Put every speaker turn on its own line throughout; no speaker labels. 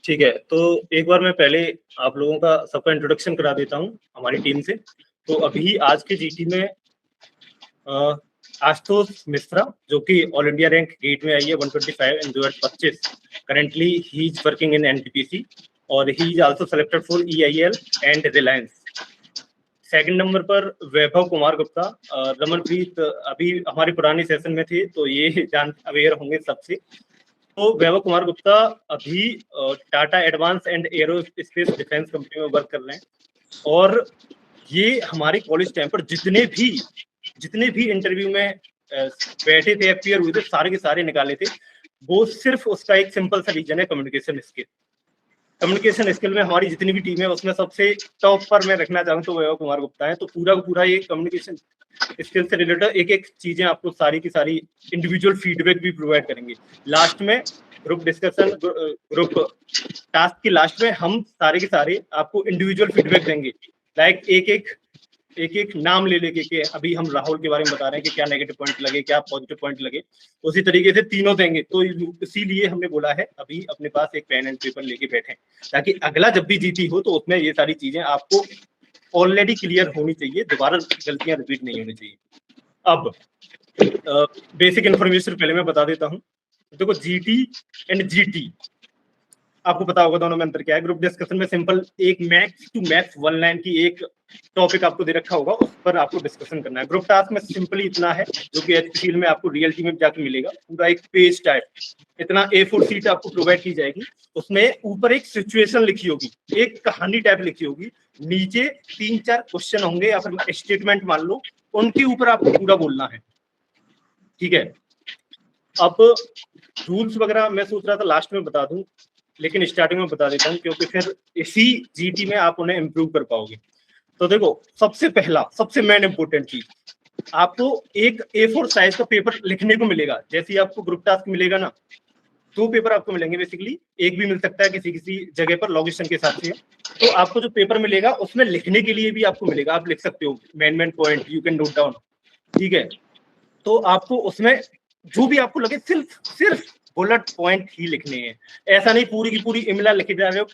ठीक है, तो एक बार मैं पहले आप लोगों का सबका इंट्रोडक्शन करा देता हूँ हमारी टीम से। तो अभी आज के जीटी में आशुतोष मिश्रा, जो कि ऑल इंडिया रैंक गेट में आई है 125 in 2025। Currently he is working in NTPC और he is also selected for EIL and Reliance. Second number पर वैभव कुमार गुप्ता। रमनप्रीत अभी हमारी पुरानी सेशन में थे तो ये जान अवेयर होंगे सबसे। तो वैभव कुमार गुप्ता अभी Tata advance and aerospace defence company में वर्क कर रहे हैं और ये हमारे कॉलेज टाइम पर जितने भी इंटरव्यू में बैठे थे, अपियर हुए थे, सारे के सारे निकाले थे। वो सिर्फ उसका एक सिंपल सा रीजन है, कम्युनिकेशन स्किल। कम्युनिकेशन स्किल में हमारी जितनी भी टीम है उसमें सबसे टॉप पर मैं रखना चाहूँ तो वैभव कुमार गुप्ता है। तो पूरा का पूरा ये कम्युनिकेशन स्किल से रिलेटेड एक एक चीजें आपको सारी की सारी इंडिविजुअल फीडबैक भी प्रोवाइड करेंगे। लास्ट में ग्रुप डिस्कशन, ग्रुप टास्क की लास्ट में हम सारे के सारे आपको इंडिविजुअल फीडबैक देंगे। लाइक एक एक नाम ले लेके कि अभी हम राहुल के बारे में बता रहे हैं कि क्या नेगेटिव पॉइंट लगे, क्या पॉजिटिव पॉइंट लगे, उसी तरीके से तीनों देंगे। तो इसीलिए हमने बोला है अभी अपने पास एक पेन एंड पेपर लेके बैठे, ताकि अगला जब भी जीती हो तो उसमें ये सारी चीजें आपको ऑलरेडी क्लियर होनी चाहिए, दोबारा गलतियां रिपीट नहीं होनी चाहिए। अब बेसिक इन्फॉर्मेशन पहले मैं बता देता हूँ। देखो, जीटी एंड जीटी आपको पता होगा दोनों में अंतर क्या है। ग्रुप डिस्कशन में सिंपल एक मैक्स टू मैक्स 1 लाइन की एक टॉपिक आपको दे रखा होगा, उस पर आपको डिस्कशन करना है। ग्रुप टास्क में सिंपली इतना है, जो कि एचपीसीएल में आपको रियलिटी में जाकर मिलेगा। पूरा एक पेज टाइप इतना A4 शीट आपको प्रोवाइड की जाएगी। उसमें ऊपर एक सिचुएशन लिखी होगी, एक कहानी टाइप लिखी होगी, नीचे 3-4 क्वेश्चन होंगे या फिर स्टेटमेंट मान लो, उनके ऊपर आपको पूरा बोलना है। ठीक है, अब रूल्स वगैरह मैं सोच रहा था लास्ट में बता दूं, लेकिन स्टार्टिंग में बता देता हूँ क्योंकि फिर इसी जीटी में आप उन्हें इम्प्रूव कर पाओगे। तो देखो, सबसे पहला सबसे मेन इंपॉर्टेंट चीज, आपको एक A4 साइज का पेपर लिखने को मिलेगा। जैसे ही आपको ग्रुप टास्क मिलेगा ना, 2 पेपर आपको मिलेंगे बेसिकली, एक भी मिल सकता है किसी किसी जगह पर लोकेशन के हिसाब से। तो आपको जो पेपर मिलेगा उसमें लिखने के लिए भी आपको मिलेगा, आप लिख सकते हो main point, you can note down. ठीक है, तो आपको उसमें जो भी आपको लगे सिर्फ बुलेट पॉइंट ही लिखने हैं। ऐसा नहीं पूरी की पूरी इमला लिखे जा रहे हो,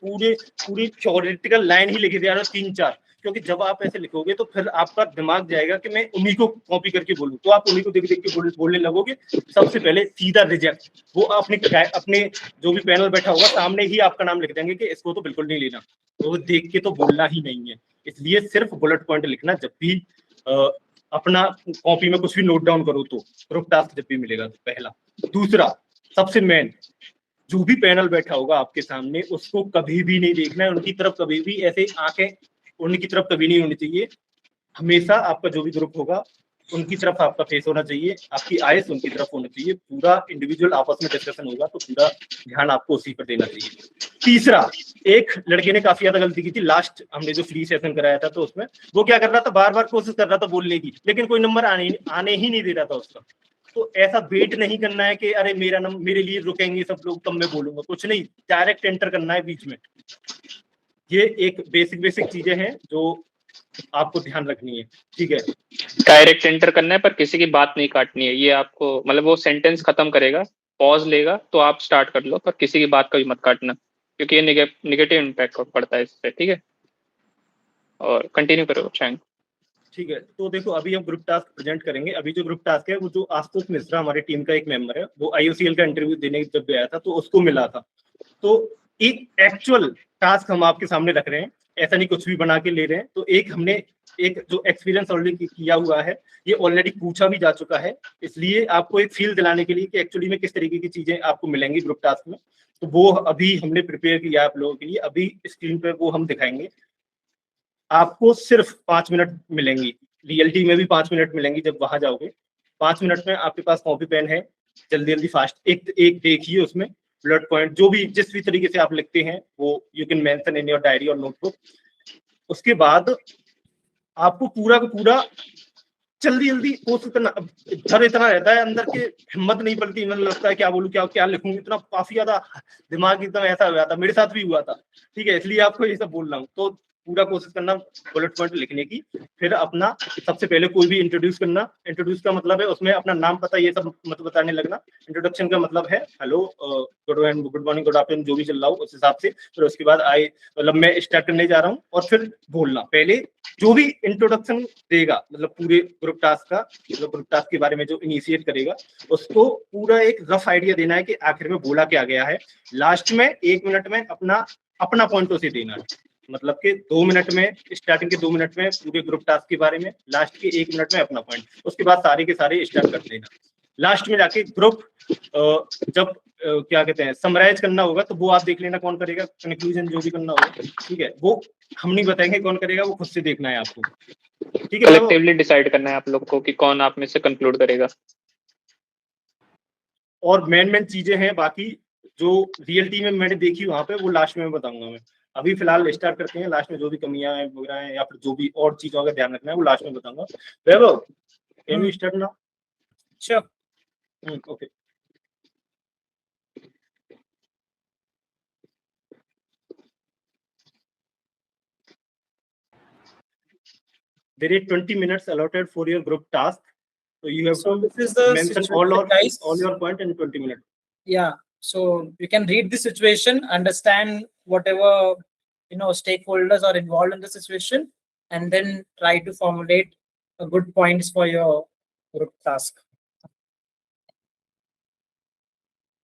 पूरी थ्योरेटिकल लाइन ही लिखे जा रहे हो 3-4, क्योंकि जब आप ऐसे लिखोगे तो फिर आपका दिमाग जाएगा कि मैं उन्हीं को कॉपी करके बोलूं, तो आप उन्हीं को देख देख के बोलने लगोगे। सबसे पहले सीधा रिजेक्ट। वो अपने जो भी पैनल बैठा होगा सामने ही आपका नाम लिख देंगे कि इसको तो बिल्कुल नहीं लेना, तो वो देख के तो बोलना ही नहीं है। इसलिए सिर्फ बुलेट पॉइंट लिखना जब भी अपना कॉपी में कुछ भी नोट डाउन करो तो ग्रुप टास्क जब भी मिलेगा। तो पहला। दूसरा, सबसे मेन, जो भी पैनल बैठा होगा आपके सामने उसको कभी भी नहीं देखना है, उनकी तरफ कभी भी ऐसे आंखें उनकी तरफ कभी नहीं होनी चाहिए। हमेशा आपका जो भी ग्रुप होगा उनकी तरफ आपका फेस होना चाहिए, आपकी आइस उनकी तरफ होनी चाहिए। पूरा इंडिविजुअल आपस में डिस्कशन होगा तो पूरा ध्यान आपको उसी पर देना चाहिए। तीसरा, एक लड़के ने काफी ज्यादा गलती की थी लास्ट हमने जो फ्री सेशन कराया था, तो उसमें वो क्या कर रहा था, बार बार कोशिश कर रहा था बोलने की, लेकिन कोई नंबर आने ही नहीं दे रहा था उसका। तो ऐसा वेट नहीं करना है कि अरे मेरे लिए रुकेंगे सब लोग तब मैं बोलूंगा, कुछ नहीं, डायरेक्ट एंटर करना है बीच में। ये एक बेसिक चीजें हैं जो आपको ध्यान रखनी है। ठीक है,
डायरेक्ट एंटर करना है पर किसी की बात नहीं काटनी है। ये आपको मतलब वो सेंटेंस खत्म करेगा, पॉज लेगा तो आप स्टार्ट कर लो, पर किसी की बात कभी मत काटना, क्योंकि ये निगेटिव इम्पैक्ट पड़ता है इससे। ठीक है, और कंटिन्यू करो चैंग।
ठीक है, तो देखो अभी हम ग्रुप टास्क प्रेजेंट करेंगे। अभी जो ग्रुप टास्क है वो जो आशुतोष मिश्रा हमारी टीम का एक मेंबर है, वो आईओसीएल का इंटरव्यू देने जब गया था तो उसको मिला था। तो एक एक्चुअल टास्क हम आपके सामने रख रहे हैं, ऐसा नहीं कुछ भी बना के ले रहे हैं। तो एक हमने एक जो एक्सपीरियंस ऑलरेडी किया हुआ है, ये ऑलरेडी पूछा भी जा चुका है, इसलिए आपको एक फील दिलाने के लिए कि एक्चुअली में किस तरीके की चीजें आपको मिलेंगी ग्रुप टास्क में, तो वो अभी हमने प्रिपेयर किया आप लोगों के लिए। अभी स्क्रीन पर वो हम दिखाएंगे। आपको सिर्फ 5 मिनट मिलेंगी, रियलिटी में भी 5 मिनट मिलेंगी जब वहां जाओगे। 5 मिनट में आपके पास कॉपी पेन है, जल्दी जल्दी फास्ट एक देखिए, उसमें बुलेट पॉइंट जो भी जिस भी तरीके से आप लिखते हैं वो you can mention in your diary और नोटबुक। उसके बाद आपको पूरा का पूरा जल्दी जल्दी कोशिश करना। डर इतना रहता है अंदर के, हिम्मत नहीं पड़ती, मतलब लगता है क्या बोलूं क्या क्या लिखूं, इतना काफी ज्यादा दिमाग एकदम ऐसा हो जाता, मेरे साथ भी हुआ था। ठीक है, इसलिए आपको ये सब बोल रहा हूँ। तो पूरा कोशिश करना बुलेट पॉइंट लिखने की। फिर अपना सबसे पहले कोई भी इंट्रोड्यूस करना। इंट्रोड्यूस का मतलब है उसमें अपना नाम पता ये सब मत बताने लगना। इंट्रोडक्शन का मतलब है hello, good morning, good afternoon, जो भी चल रहा हो उस हिसाब से। फिर उसके बाद मतलब मैं स्टार्ट करने जा रहा हूँ, और फिर बोलना। पहले जो भी इंट्रोडक्शन देगा, मतलब पूरे ग्रुप टास्क का, मतलब ग्रुप टास्क के बारे में जो इनिशिएट करेगा, उसको पूरा एक रफ आइडिया देना है कि आखिर में बोला क्या गया है। लास्ट में 1 मिनट में अपना अपना पॉइंट उसे देना है। मतलब कि 2 मिनट में, स्टार्टिंग के 2 मिनट में पूरे ग्रुप टास्क के बारे में, लास्ट के 1 मिनट में अपना पॉइंट। उसके बाद सारे के सारे स्टार्ट कर देना। लास्ट में जाके ग्रुप जब क्या कहते हैं समराइज करना होगा, तो वो आप देख लेना कौन करेगा, कंक्लूजन जो भी करना होगा, ठीक है, वो हम नहीं बताएंगे कौन करेगा, वो खुद से देखना है आपको, ठीक है।
कलेक्टिवली डिसाइड करना है आप लोग को कि कौन आप में से कंक्लूड करेगा।
और मेन चीजें हैं बाकी जो रियल टीम में मैंने देखी वहां पे, वो लास्ट में बताऊंगा मैं। अभी फिलहाल स्टार्ट करते हैं, लास्ट में जो भी कमियां हैं वगैरह हैं, या फिर जो भी और चीजों का ध्यान रखना है, वो लास्ट में बताऊंगा। Vaibhav, can you start now?
Sure.
Okay. There is 20 minutes allotted for your group task, so you have
So
to
this is the
mention
situation, guys.
all your point in 20 minutes.
Yeah. So you can read the situation, understand whatever stakeholders are involved in the situation, and then try to formulate a good points for your group task.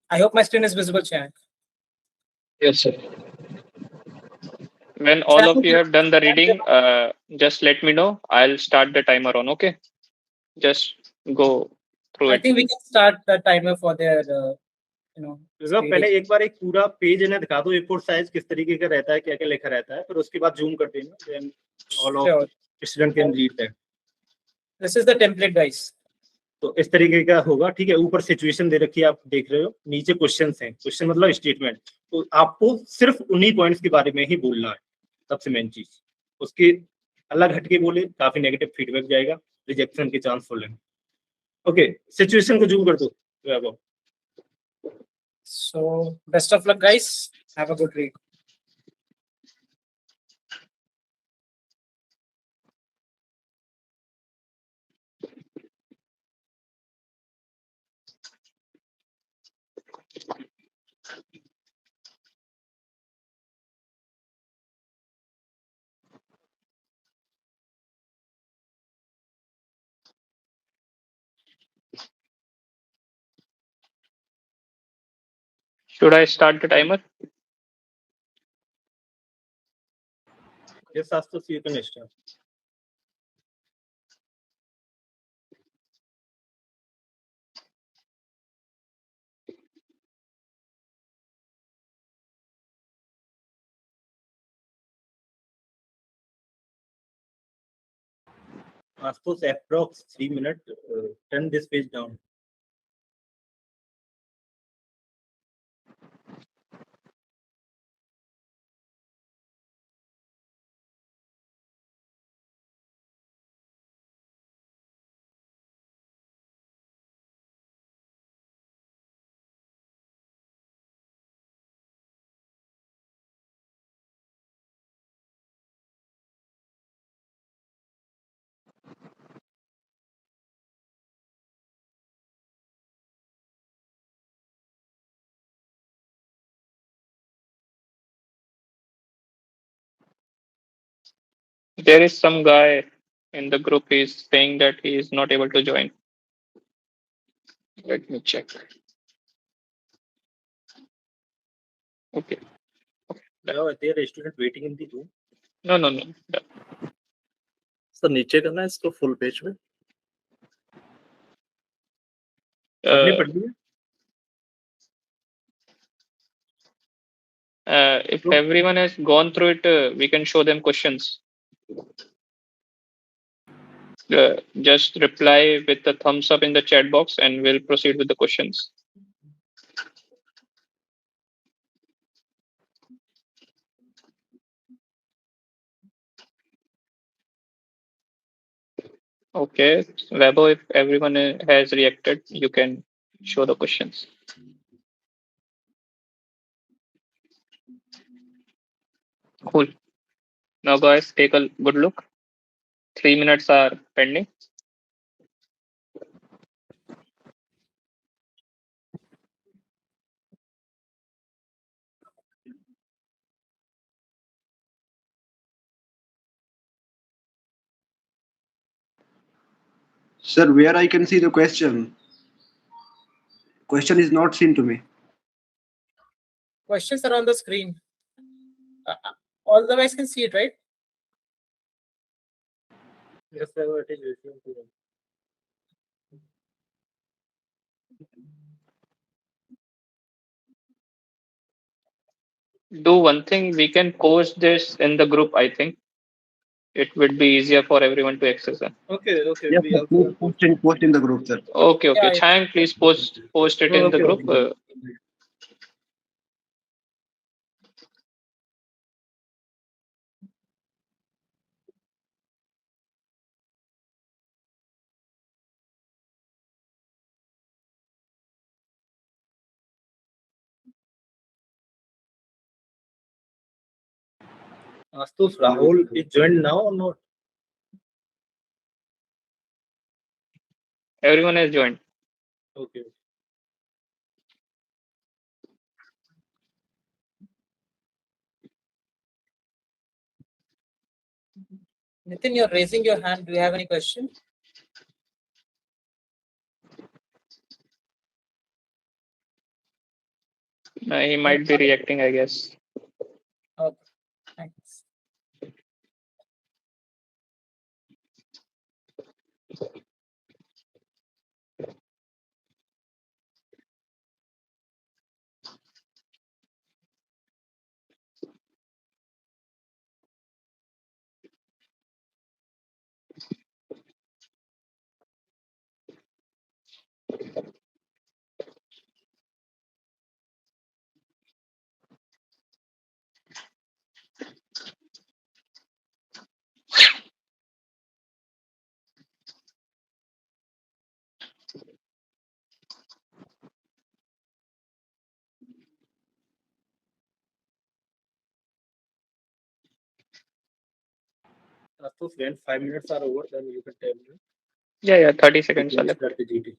I hope my screen is visible, Chayank.
Yes, sir. When all of you have done the reading, just let me know. I'll start the timer on. Okay, just go through
I
it.
think we can start the timer for their
पहले एक बार एक पूरा page इन्हें दिखा दो, A4 size किस तरीके का रहता है, क्या क्या लिखा रहता है, फिर उसके बाद जूम कर देना, then all of student can read that.
This is the template, guys.
तो इस तरीके का होगा, ठीक है। ऊपर सिचुएशन दे रखी है, आप देख रहे हो, नीचे क्वेश्चंस हैं, क्वेश्चन मतलब स्टेटमेंट। तो आपको सिर्फ उन्हीं पॉइंट्स के बारे में ही बोलना है, सबसे मेन चीज। उसके अलग हटके बोले काफी नेगेटिव फीडबैक जाएगा, रिजेक्शन के चांस फुल है। ओके, सिचुएशन को जूम कर दो वैभव।
So best of luck, guys. Have a good read.
Should I start the timer?
Yes, Astos, you can start. Astos, approx 3 minutes. Turn this page down.
There is some guy in the group is saying that he is not able to join. Let me check. Okay.
Now, there is a student waiting in the room.
No.
Sir नीचे करना है इसको full page में।
सबने पढ़ लिया?
If everyone has gone through it, we can show them questions. Just reply with the thumbs up in the chat box and we'll proceed with the questions. Okay, Webo, if everyone has reacted, you can show the questions. Cool. Now, guys, take a good look. 3 minutes are pending.
Sir, where I can see the question? Question is not seen to me.
Questions are on the screen. All the guys can see it, right?
Yes, sir, it is visible to them.
Do one thing, we can post this in the group, I think. It would be easier for everyone to access it.
Okay, okay.
Yes,
We
sir.
also
Please post in the group, sir.
Okay, okay.
Yeah,
Chang, please post it in the
okay,
group.
okay. Astush, Rahul is joined now or not?
Everyone has joined.
Okay.
Nitin, you're raising your hand. Do you have any question?
He might be reacting, I guess.
Okay, thanks.
Astush, when 5 minutes are over, then you can tell me.
Yeah, 30
We
seconds.
can
Alec.
start the GT.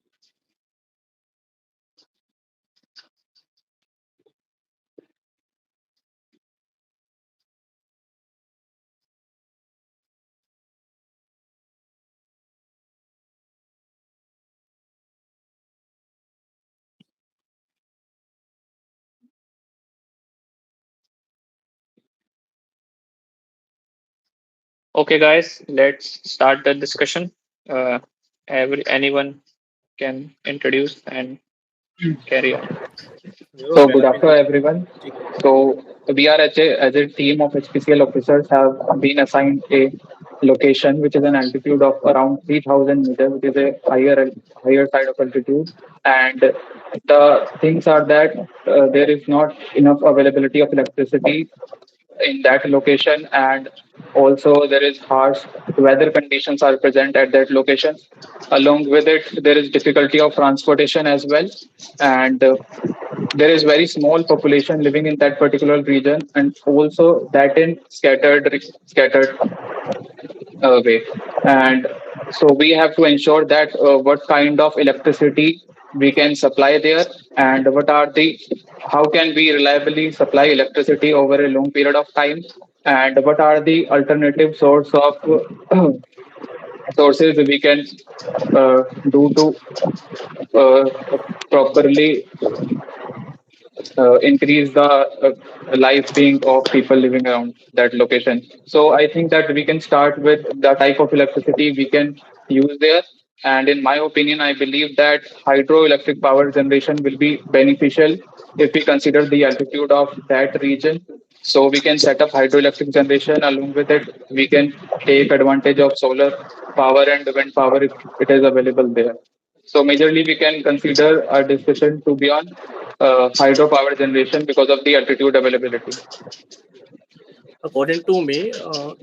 Okay, guys, let's start the discussion. Anyone can introduce and carry on.
So good afternoon, everyone. So we are as a team of HPCL officers have been assigned a location which is an altitude of around 3,000 meters, which is a higher side of altitude. And the things are that there is not enough availability of electricity in that location, and also there is harsh weather conditions are present at that location. Along with it, there is difficulty of transportation as well, and there is very small population living in that particular region, and also that in scattered way. And so we have to ensure that what kind of electricity we can supply there, and how can we reliably supply electricity over a long period of time, and what are the alternative sources we can do to properly increase the life being of people living around that location. So I think that we can start with the type of electricity we can use there. And in my opinion, I believe that hydroelectric power generation will be beneficial if we consider the altitude of that region. So we can set up hydroelectric generation. Along with it, we can take advantage of solar power and wind power if it is available there. So majorly we can consider our discussion to be on hydropower generation because of the altitude availability.
According to me,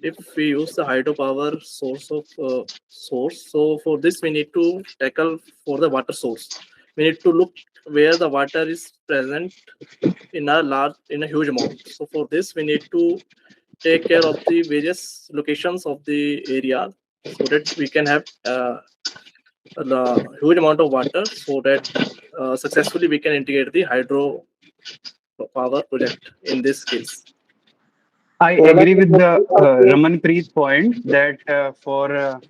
if we use the hydropower source, so for this we need to tackle for the water source. We need to look where the water is present in a huge amount. So for this we need to take care of the various locations of the area, so that we can have the huge amount of water, so that successfully we can integrate the hydro power project in this case.
I agree with the Ramanpreet point that for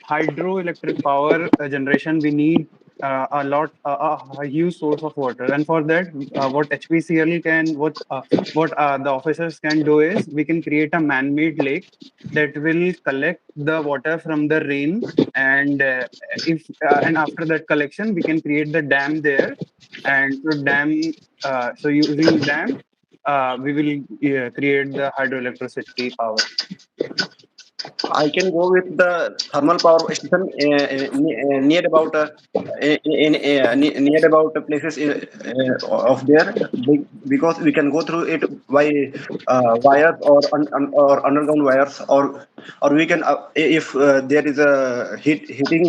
hydroelectric power generation, we need a huge source of water, and for that, what HPCL can, what the officers can do is we can create a man-made lake that will collect the water from the rain, and if and after that collection, we can create the dam there, and so using dam we will create the hydroelectricity power.
I can go with the thermal power station near about near about places of there, because we can go through it by wires or underground wires, or we can if there is a hitting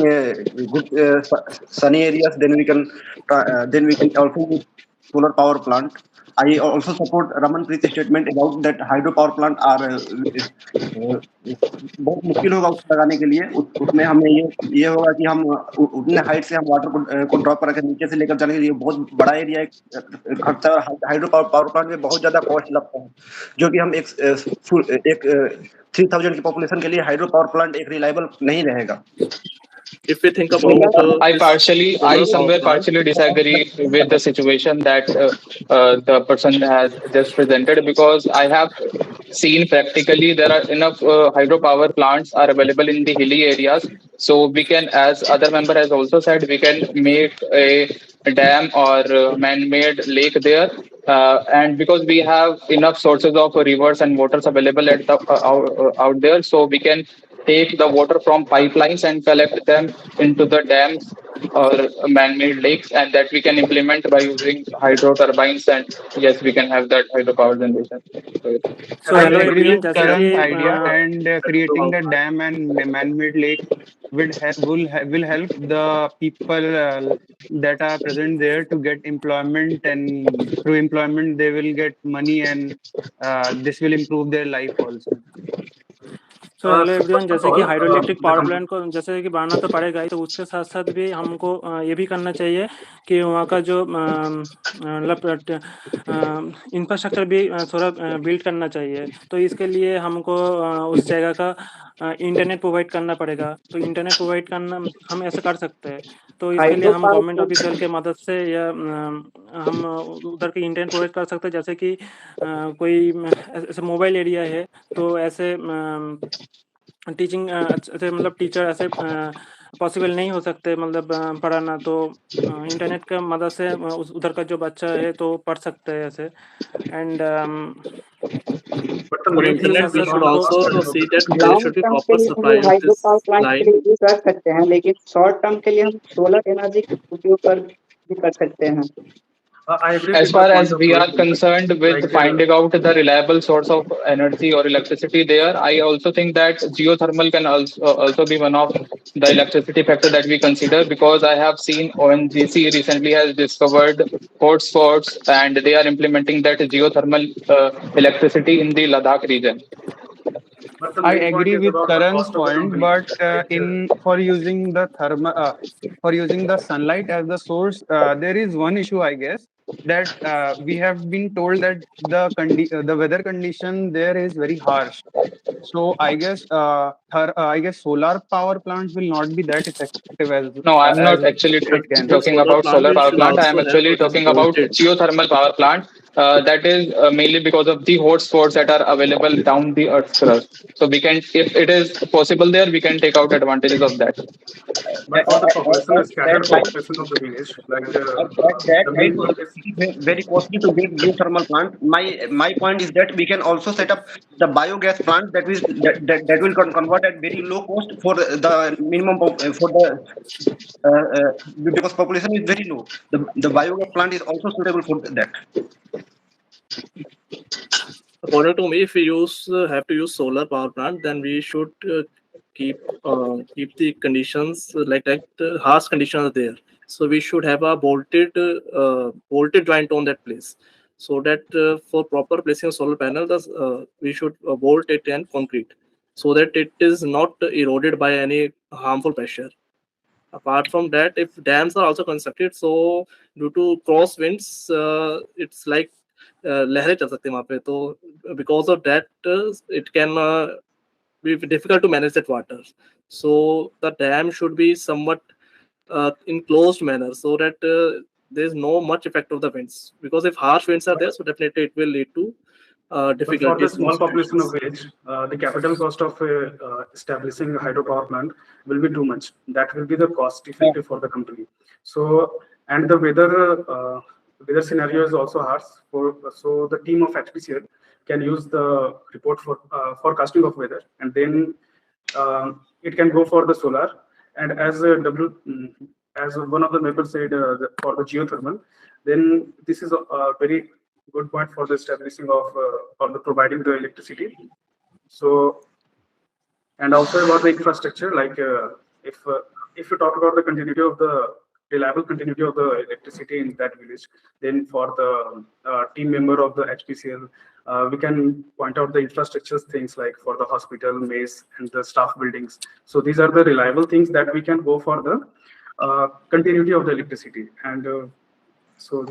good sunny areas, then we can also use solar power plant. I also support Ramanpreet's statement about that hydropower plant are बहुत मुश्किल होगा उसको लगाने के लिए। उसमें हमें ये होगा कि हम उतने हाइट से हम वाटर को ड्रॉप करके नीचे से लेकर चलेंगे, ये बहुत बड़ा एरिया खर्चा है, और हाइड्रो पावर प्लांट में बहुत ज्यादा कॉस्ट लगता है, जो कि हम एक 3000 की पॉपुलेशन के लिए हाइड्रो पावर प्लांट एक रिलायबल नहीं रहेगा।
If we think about
I somewhere partially disagree with the situation that the person has just presented, because I have seen practically there are enough hydropower plants are available in the hilly areas, so we can, as other member has also said, we can make a dam or man-made lake there, and because we have enough sources of rivers and waters available at the, out there, so we can take the water from pipelines and collect them into the dams or man-made lakes, and that we can implement by using hydro turbines, and yes, we can have that hydropower generation.
So I agree with Karan's idea, and creating the dam and man-made lake will help the people that are present there to get employment, and through employment they will get money, and this will improve their life also.
So hello everyone, जैसे कि hydro electric power plant को जैसे कि बनाना तो पड़ेगा ही, तो उसके साथ साथ भी हमको ये भी करना चाहिए कि वहाँ का जो मतलब इंफ्रास्ट्रक्चर भी थोड़ा बिल्ड करना चाहिए। तो इसके लिए हमको उस जगह का इंटरनेट प्रोवाइड करना पड़ेगा। तो इंटरनेट प्रोवाइड करना हम ऐसे कर सकते हैं। तो इसके लिए हम गवर्नमेंट ऑफिशियल के मदद से या हम उधर के इंटरनेट प्रोवाइड कर सकते हैं। जैसे कि कोई ऐसे मोबाइल एरिया है, तो ऐसे टीचिंग ऐसे मतलब टीचर ऐसे पॉसिबल नहीं हो सकते मतलब पढ़ाना, तो इंटरनेट का मदद से उधर का जो बच्चा है तो पढ़ सकते हैं ऐसे। And
for internet we should also see that there should be proper supply of this line.
कर सकते हैं, लेकिन शॉर्ट टर्म के लिए हम सोलर एनर्जी का उपयोग कर सकते हैं।
As far as we are concerned with finding out the reliable source of energy or electricity there, I also think that geothermal can also be one of the electricity factor that we consider, because I have seen ONGC recently has discovered hotspots and they are implementing that geothermal electricity in the Ladakh region.
I agree with Karan's point, but for using the sunlight as the source, there is one issue, I guess, that we have been told that the weather condition there is very harsh. So I guess solar power plants will not be that effective as.
No, I'm not actually talking about solar power plant. I am actually talking about geothermal power plant. That is mainly because of the hotspots that are available down the Earth's crust. So we can, if it is possible there, we can take out advantages of that.
But for the population, the scattered population of the village,
like very costly to build geothermal plant. My point is that we can also set up the biogas plant that will convert at very low cost for the minimum for the because population is very low. The biogas plant is also suitable for that.
According to me, if we have to use solar power plant, then we should keep the conditions like that harsh conditions are there. So we should have a bolted joint on that place, so that for proper placing a solar panel, we should bolt it in concrete so that it is not eroded by any harmful pressure. Apart from that, if dams are also constructed, so due to cross winds, it's like लहरें चल सकते हैं वहाँ पे, तो because of that it can be difficult to manage that water. So the dam should be somewhat in closed manner so that there is no much effect of the winds, because if harsh winds are there, so definitely it will lead to
But for the
difficulties.
small population of village, the capital cost of establishing a hydropower plant will be too much. That will be the cost effective for the company. So, and the weather scenario is also harsh. So the team of HPCL can use the report for forecasting of weather, and then it can go for the solar. And as one of the members said, for the geothermal, then this is a very good point for the establishing of for the providing the electricity. So, and also about the infrastructure, like if you talk about the continuity of the reliable continuity of the electricity in that village, then for the team member of the HPCL, we can point out the infrastructure things like for the hospital, maze, and the staff buildings. So these are the reliable things that we can go for the continuity of the electricity. And so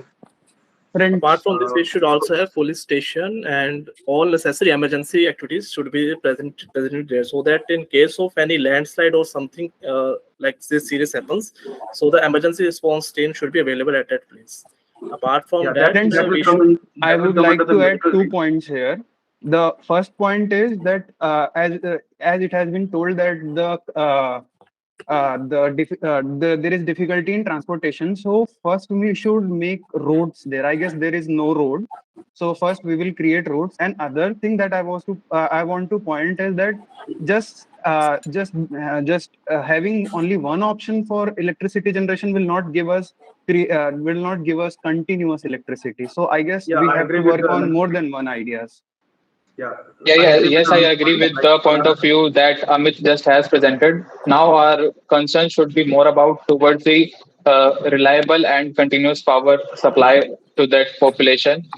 apart from this, we should also have police station, and all necessary emergency activities should be present there, so that in case of any landslide or something like this serious happens, so the emergency response team should be available at that place. Apart from
I would like to add 2 points here. The first point is that as it has been told that there is difficulty in transportation. So first we should make roads there. I guess there is no road. So first we will create roads. And other thing that I want to point is that just having only one option for electricity generation will not give us continuous electricity. So I guess we have to work on more than one ideas.
Yes, I agree with the point of view that Amit just has presented. Now our concern should be more about towards the reliable and continuous power supply to that population.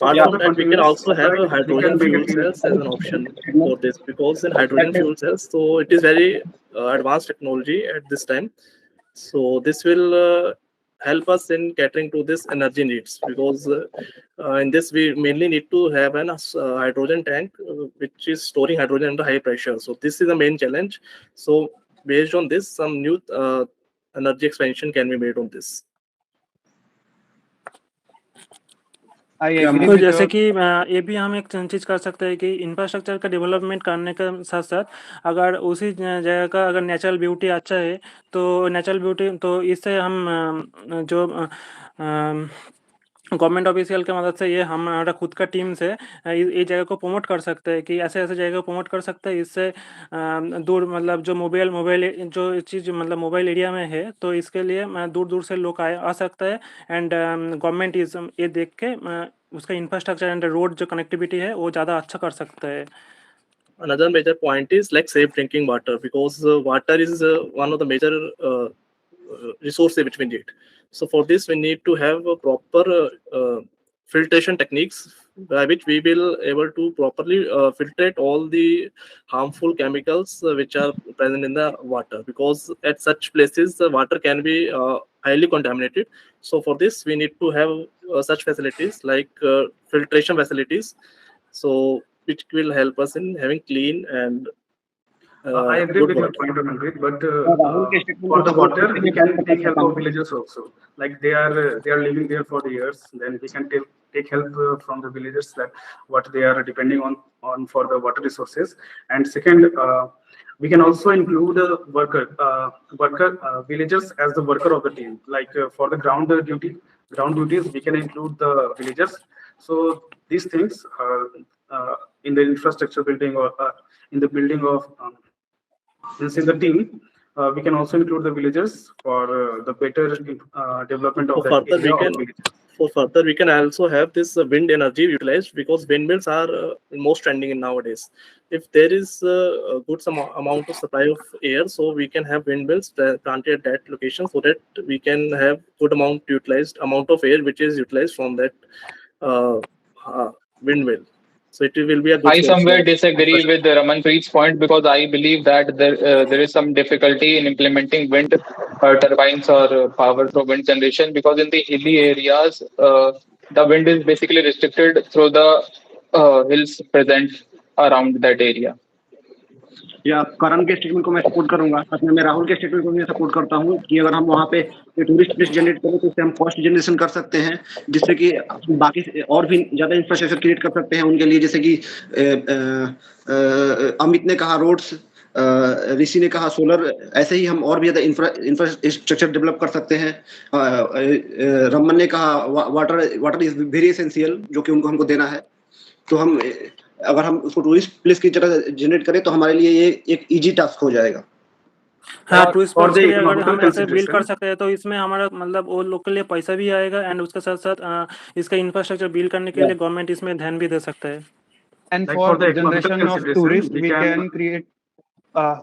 And we can also have a hydrogen fuel cells as an option for this, because in hydrogen fuel cells, so it is very advanced technology at this time. So this will help us in catering to this energy needs, because in this we mainly need to have an hydrogen tank which is storing hydrogen under high pressure. So this is the main challenge. So based on this, some new energy expansion can be made on this.
तो जैसे कि ये भी हम एक चीज़ कर सकते हैं कि इंफ्रास्ट्रक्चर का डेवलपमेंट करने के साथ साथ अगर उसी जगह का अगर नेचुरल ब्यूटी अच्छा है तो नेचुरल ब्यूटी तो इससे हम जो गवर्नमेंट ऑफिशियल की मदद से ये हमारा खुद का टीम से ये जगह को प्रमोट कर सकते हैं कि ऐसे जगह को प्रमोट कर सकते हैं। इससे दूर मतलब जो मोबाइल जो चीज़ मतलब मोबाइल एरिया में है तो इसके लिए दूर से लोग आ सकते हैं। एंड गवर्नमेंट ये देख के उसका इंफ्रास्ट्रक्चर एंड रोड जो कनेक्टिविटी है वो ज़्यादा अच्छा कर सकता है।
Another major point is like safe drinking water, because water is one of the major resources which we need. So for this we need to have a proper filtration techniques by which we will able to properly filtrate all the harmful chemicals which are present in the water, because at such places the water can be highly contaminated. So for this we need to have such facilities like filtration facilities, so which will help us in having clean and
I agree with your point, Manpreet, but for the water, we can take help of villagers also. Like they are living there for the years, then we can take help from the villagers that what they are depending on for the water resources. And second, we can also include villagers as the worker of the team. Like for the ground duties, we can include the villagers. So these things in the infrastructure building or in the building of in the team, we can also include the villagers for the better development of
For
that
further,
area
we
or
can
village.
for further we can also have this wind energy utilized, because windmills are most trending in nowadays. If there is a good amount of supply of air, so we can have windmills planted at that location, so that we can have good amount of air which is utilized from that uh, windmill. So it will be a good
I
source
somewhere
of
disagree with Ramanpreet's point, because I believe that there is some difficulty in implementing wind turbines or power from wind generation, because in the hilly areas, the wind is basically restricted through the hills present around that area.
या करण के statement को मैं support करूंगा, साथ में मैं राहुल के statement को भी सपोर्ट करता हूं कि अगर हम वहां पे टूरिस्ट प्लेस जनरेट करें तो इससे हम कॉस्ट जनरेशन कर सकते हैं, जिससे कि बाकी और भी ज्यादा इंफ्रास्ट्रक्चर क्रिएट कर सकते हैं उनके लिए, जैसे कि अमित ने कहा रोड्स, ऋषि ने कहा सोलर, ऐसे ही हम और भी ज्यादा इंफ्रास्ट्रक्चर डेवलप कर सकते हैं। रमन ने कहा वाटर इज वेरी एसेंशियल, जो कि उनको हमको देना है। तो हम अगर हम उसको टूरिस्ट प्लेस की जगह जनरेट करें तो हमारे लिए ये एक इजी टास्क हो जाएगा।
हाँ, टूरिस्ट
और
स्पॉट्स के लिए अगर
economical
हम ऐसे बिल्ड कर
consideration,
सकते हैं तो इसमें हमारा मतलब वो लोग के लिए पैसा भी आएगा, एंड उसके साथ साथ इसका इंफ्रास्ट्रक्चर बिल्ड करने के लिए गवर्नमेंट इसमें ध्यान भी दे सकता है।
And
like
for
for the economical
generation of
consideration,
tourists,
we
we
can
can create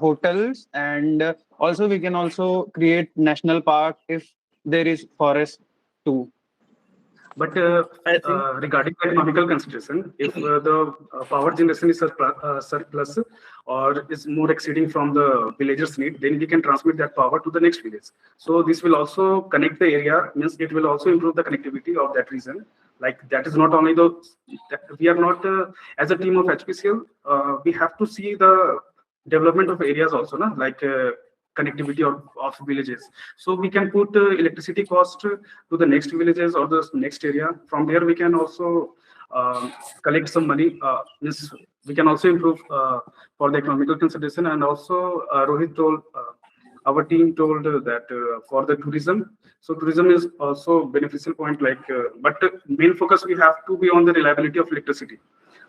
hotels, and also we can also create national park if there is forest too.
But
I think
regarding the economical consideration, if the power generation is surplus or is more exceeding from the villagers' need, then we can transmit that power to the next village. So this will also connect the area, means it will also improve the connectivity of that region. Like that is not only we are not as a team of HPCL, we have to see the development of areas also, na? Like connectivity of villages. So we can put electricity cost to the next villages or the next area. From there, we can also collect some money. Means we can also improve for the economical consideration. And also, Rohit told, our team told that for the tourism. So tourism is also beneficial point. Like, but main focus we have to be on the reliability of electricity.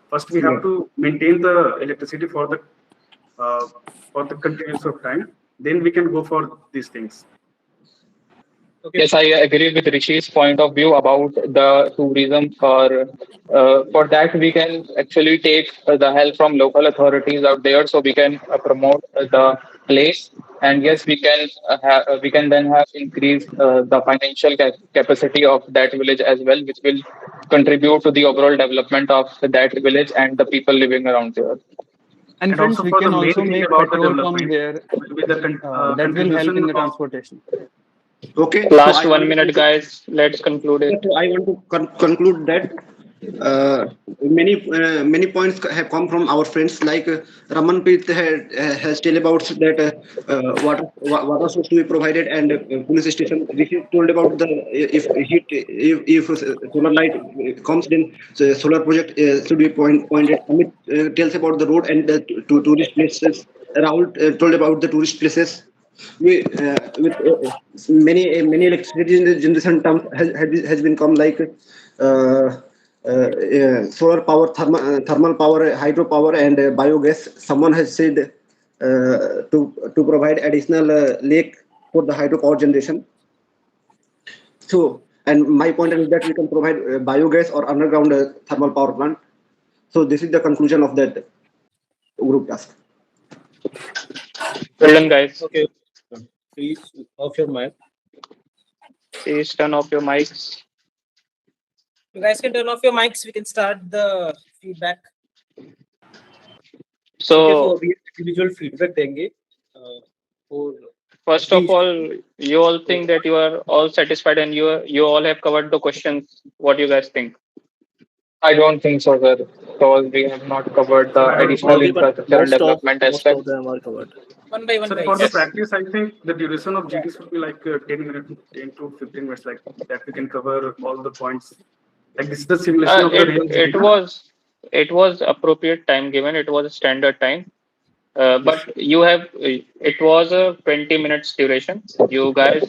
First, we have to maintain the electricity for the continuous of time. Then we can go for these things.
Okay.
Yes, I agree with Rishi's point of view about the tourism. For that, we can actually take the help from local authorities out there, so we can promote the place. And yes, we can then have increase the financial capacity of that village as well, which will contribute to the overall development of that village and the people living around there.
And friends,
also
we
for the
can
main
also
thing
make
about the
petrol from
development
there.
with the
That will help in the
contribution of
transportation.
Okay.
Last 1 minute, guys. Let's conclude it.
I want to conclude that many points have come from our friends. Like Ramanpreet has told about that water source to be provided, and police station. Rishi told about the if solar light comes, then the solar project should be pointed. Amit tells about the road and the tourist places. Rahul told about the tourist places. With many electricity generation terms has been come, like solar power, thermal power, hydropower, and biogas. Someone has said to provide additional lake for the hydropower generation. So, and my point is that we can provide biogas or underground thermal power plant. So this is the conclusion of that group task.
Well done, guys.
Okay. Please off your mic.
Please turn off your mics.
You guys can turn off your mics. We can start the feedback.
So
we individual feedback देंगे.
first of all, you all think that you are all satisfied and you all have covered the questions. What do you guys think?
I don't think so, sir, because we have not covered the additional
only, but
infrastructure and
most
development
of
aspects.
them are covered.
One by one,
So
guys.
for the practice, I think the duration of GT should be like 10 minutes, 10 to 15 minutes, like that we can cover all the points. Like this is the simulation of the real GT.
It was appropriate time given. It was a standard time. But it was a 20 minutes duration. You guys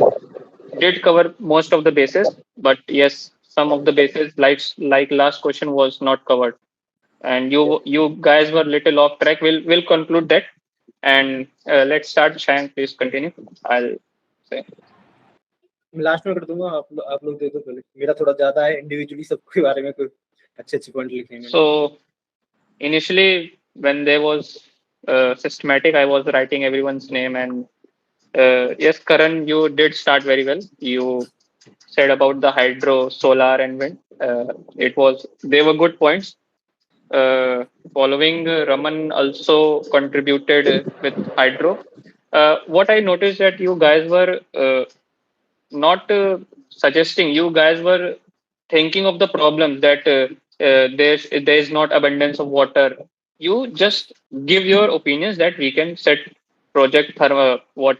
did cover most of the bases, but yes, some of the bases like last question was not covered, and you guys were little off track. We'll conclude that. And let's start. Shank, please continue. I'll say.
मैं last में कर दूंगा, आप लोग दे दो पहले, मेरा थोड़ा ज्यादा है इंडिविजुअली सबके बारे में, कुछ अच्छे पॉइंट लिखे हैं।
So initially, when there was systematic, I was writing everyone's name, and yes, Karan, you did start very well. You said about the hydro, solar, and wind. They were good points. Following, Raman also contributed with hydro. What I noticed that you guys were not suggesting, you guys were thinking of the problems that there is not abundance of water. You just give your opinions that we can set project hydro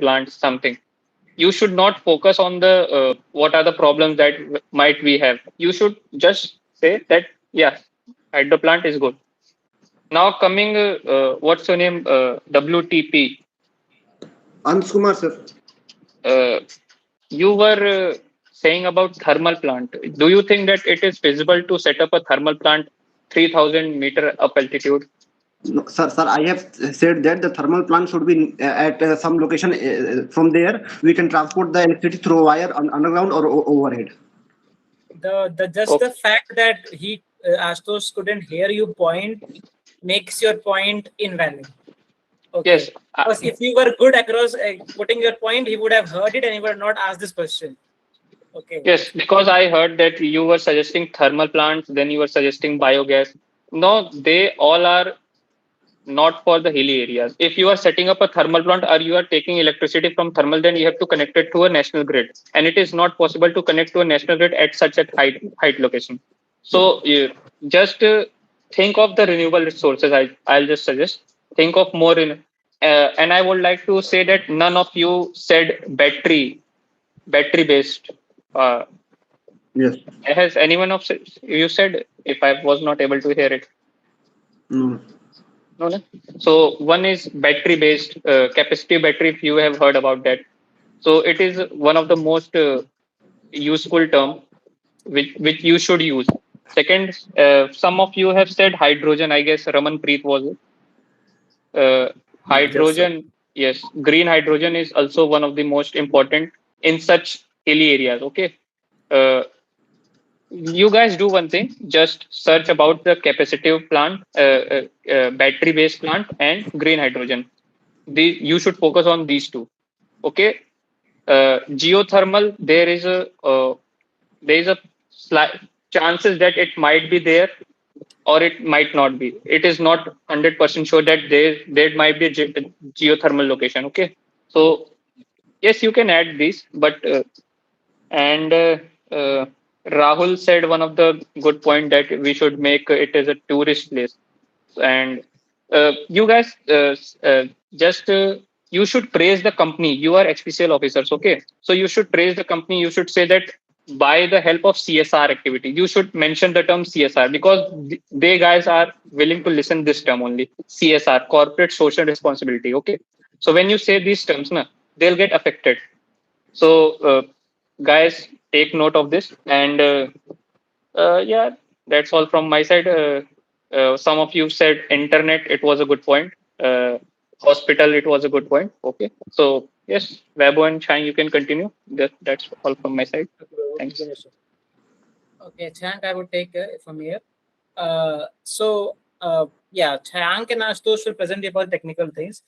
plants, something. You should not focus on the what are the problems that might we have. You should just say that yeah, hydro plant is good. Now coming, what's your name? WTP.
Ansh Kumar, sir.
You were saying about thermal plant. Do you think that it is feasible to set up a thermal plant 3,000 meter up altitude?
No, sir, I have said that the thermal plant should be at some location. From there, we can transport the electricity through wire underground or overhead.
The fact that Ashutosh couldn't hear you point makes your point invalid. Okay.
Yes.
Because if you were good across putting your point, he would have heard it and he would not ask this question. Okay.
Yes, because I heard that you were suggesting thermal plants, then you were suggesting biogas. No, they all are not for the hilly areas. If you are setting up a thermal plant or you are taking electricity from thermal, then you have to connect it to a national grid. And it is not possible to connect to a national grid at such a height location. So you just think of the renewable resources. I'll just suggest, think of more in, and I would like to say that none of you said battery based.
Yes.
Has anyone of you said? If I was not able to hear it.
No.
No. So one is battery based, capacitive battery. If you have heard about that, so it is one of the most useful term which you should use. Second, some of you have said hydrogen. I guess Raman Preet was it. Hydrogen, yes, green hydrogen is also one of the most important in such hilly areas. Okay. You guys do one thing, just search about the capacitive plant, battery based plant, and green hydrogen. You should focus on these two. Okay. Geothermal, there is a slight chances that it might be there or it might not be. It is not 100% sure that there might be a geothermal location. Okay. So yes, you can add these, but Rahul said one of the good point that we should make it as a tourist place. And you guys you should praise the company. You are HPCL officers, okay? So you should praise the company. You should say that by the help of CSR activity, you should mention the term CSR because they guys are willing to listen this term only. CSR, corporate social responsibility, okay? So when you say these terms, they'll get affected. So guys, take note of this. And yeah, that's all from my side. Some of you said internet, it was a good point. Hospital, it was a good point. Okay. So yes, Vaibhav and Chang, you can continue. That's all from my side. Thanks.
Okay, Chang, I would take from here. Yeah, Chang and Ashutosh will present about technical things.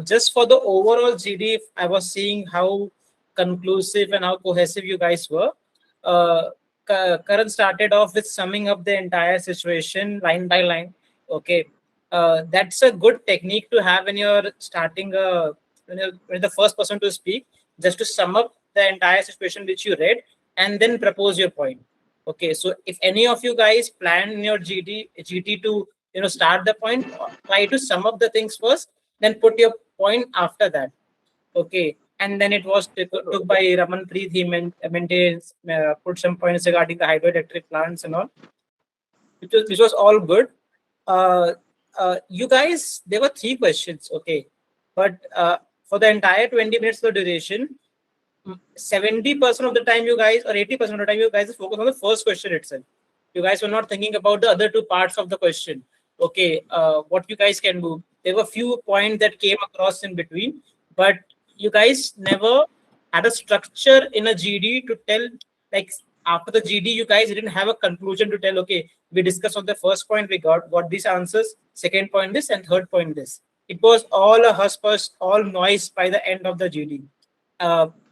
Just for the overall GD, I was seeing how conclusive and how cohesive you guys were. Karan started off with summing up the entire situation line by line. Okay, that's a good technique to have when you're starting when you're the first person to speak, just to sum up the entire situation which you read and then propose your point. Okay, so if any of you guys plan in your GT to start the point, try to sum up the things first, then put your point after that. Okay, and then it was took by Raman Preet. He maintains put some points regarding the hydroelectric plants and all, which was all good. You guys, there were 3 questions, okay, but for the entire 20 minutes of the duration, 70% of the time you guys, or 80% of the time you guys focus on the first question itself. You guys were not thinking about the other 2 parts of the question. Okay, what you guys can do. there were few points that came across in between, but you guys never had a structure in a GD to tell, like after the GD, you guys didn't have a conclusion to tell, okay, we discussed on the first point, we got these answers, second point this, and third point this. It was all a hush push, all noise by the end of the GD.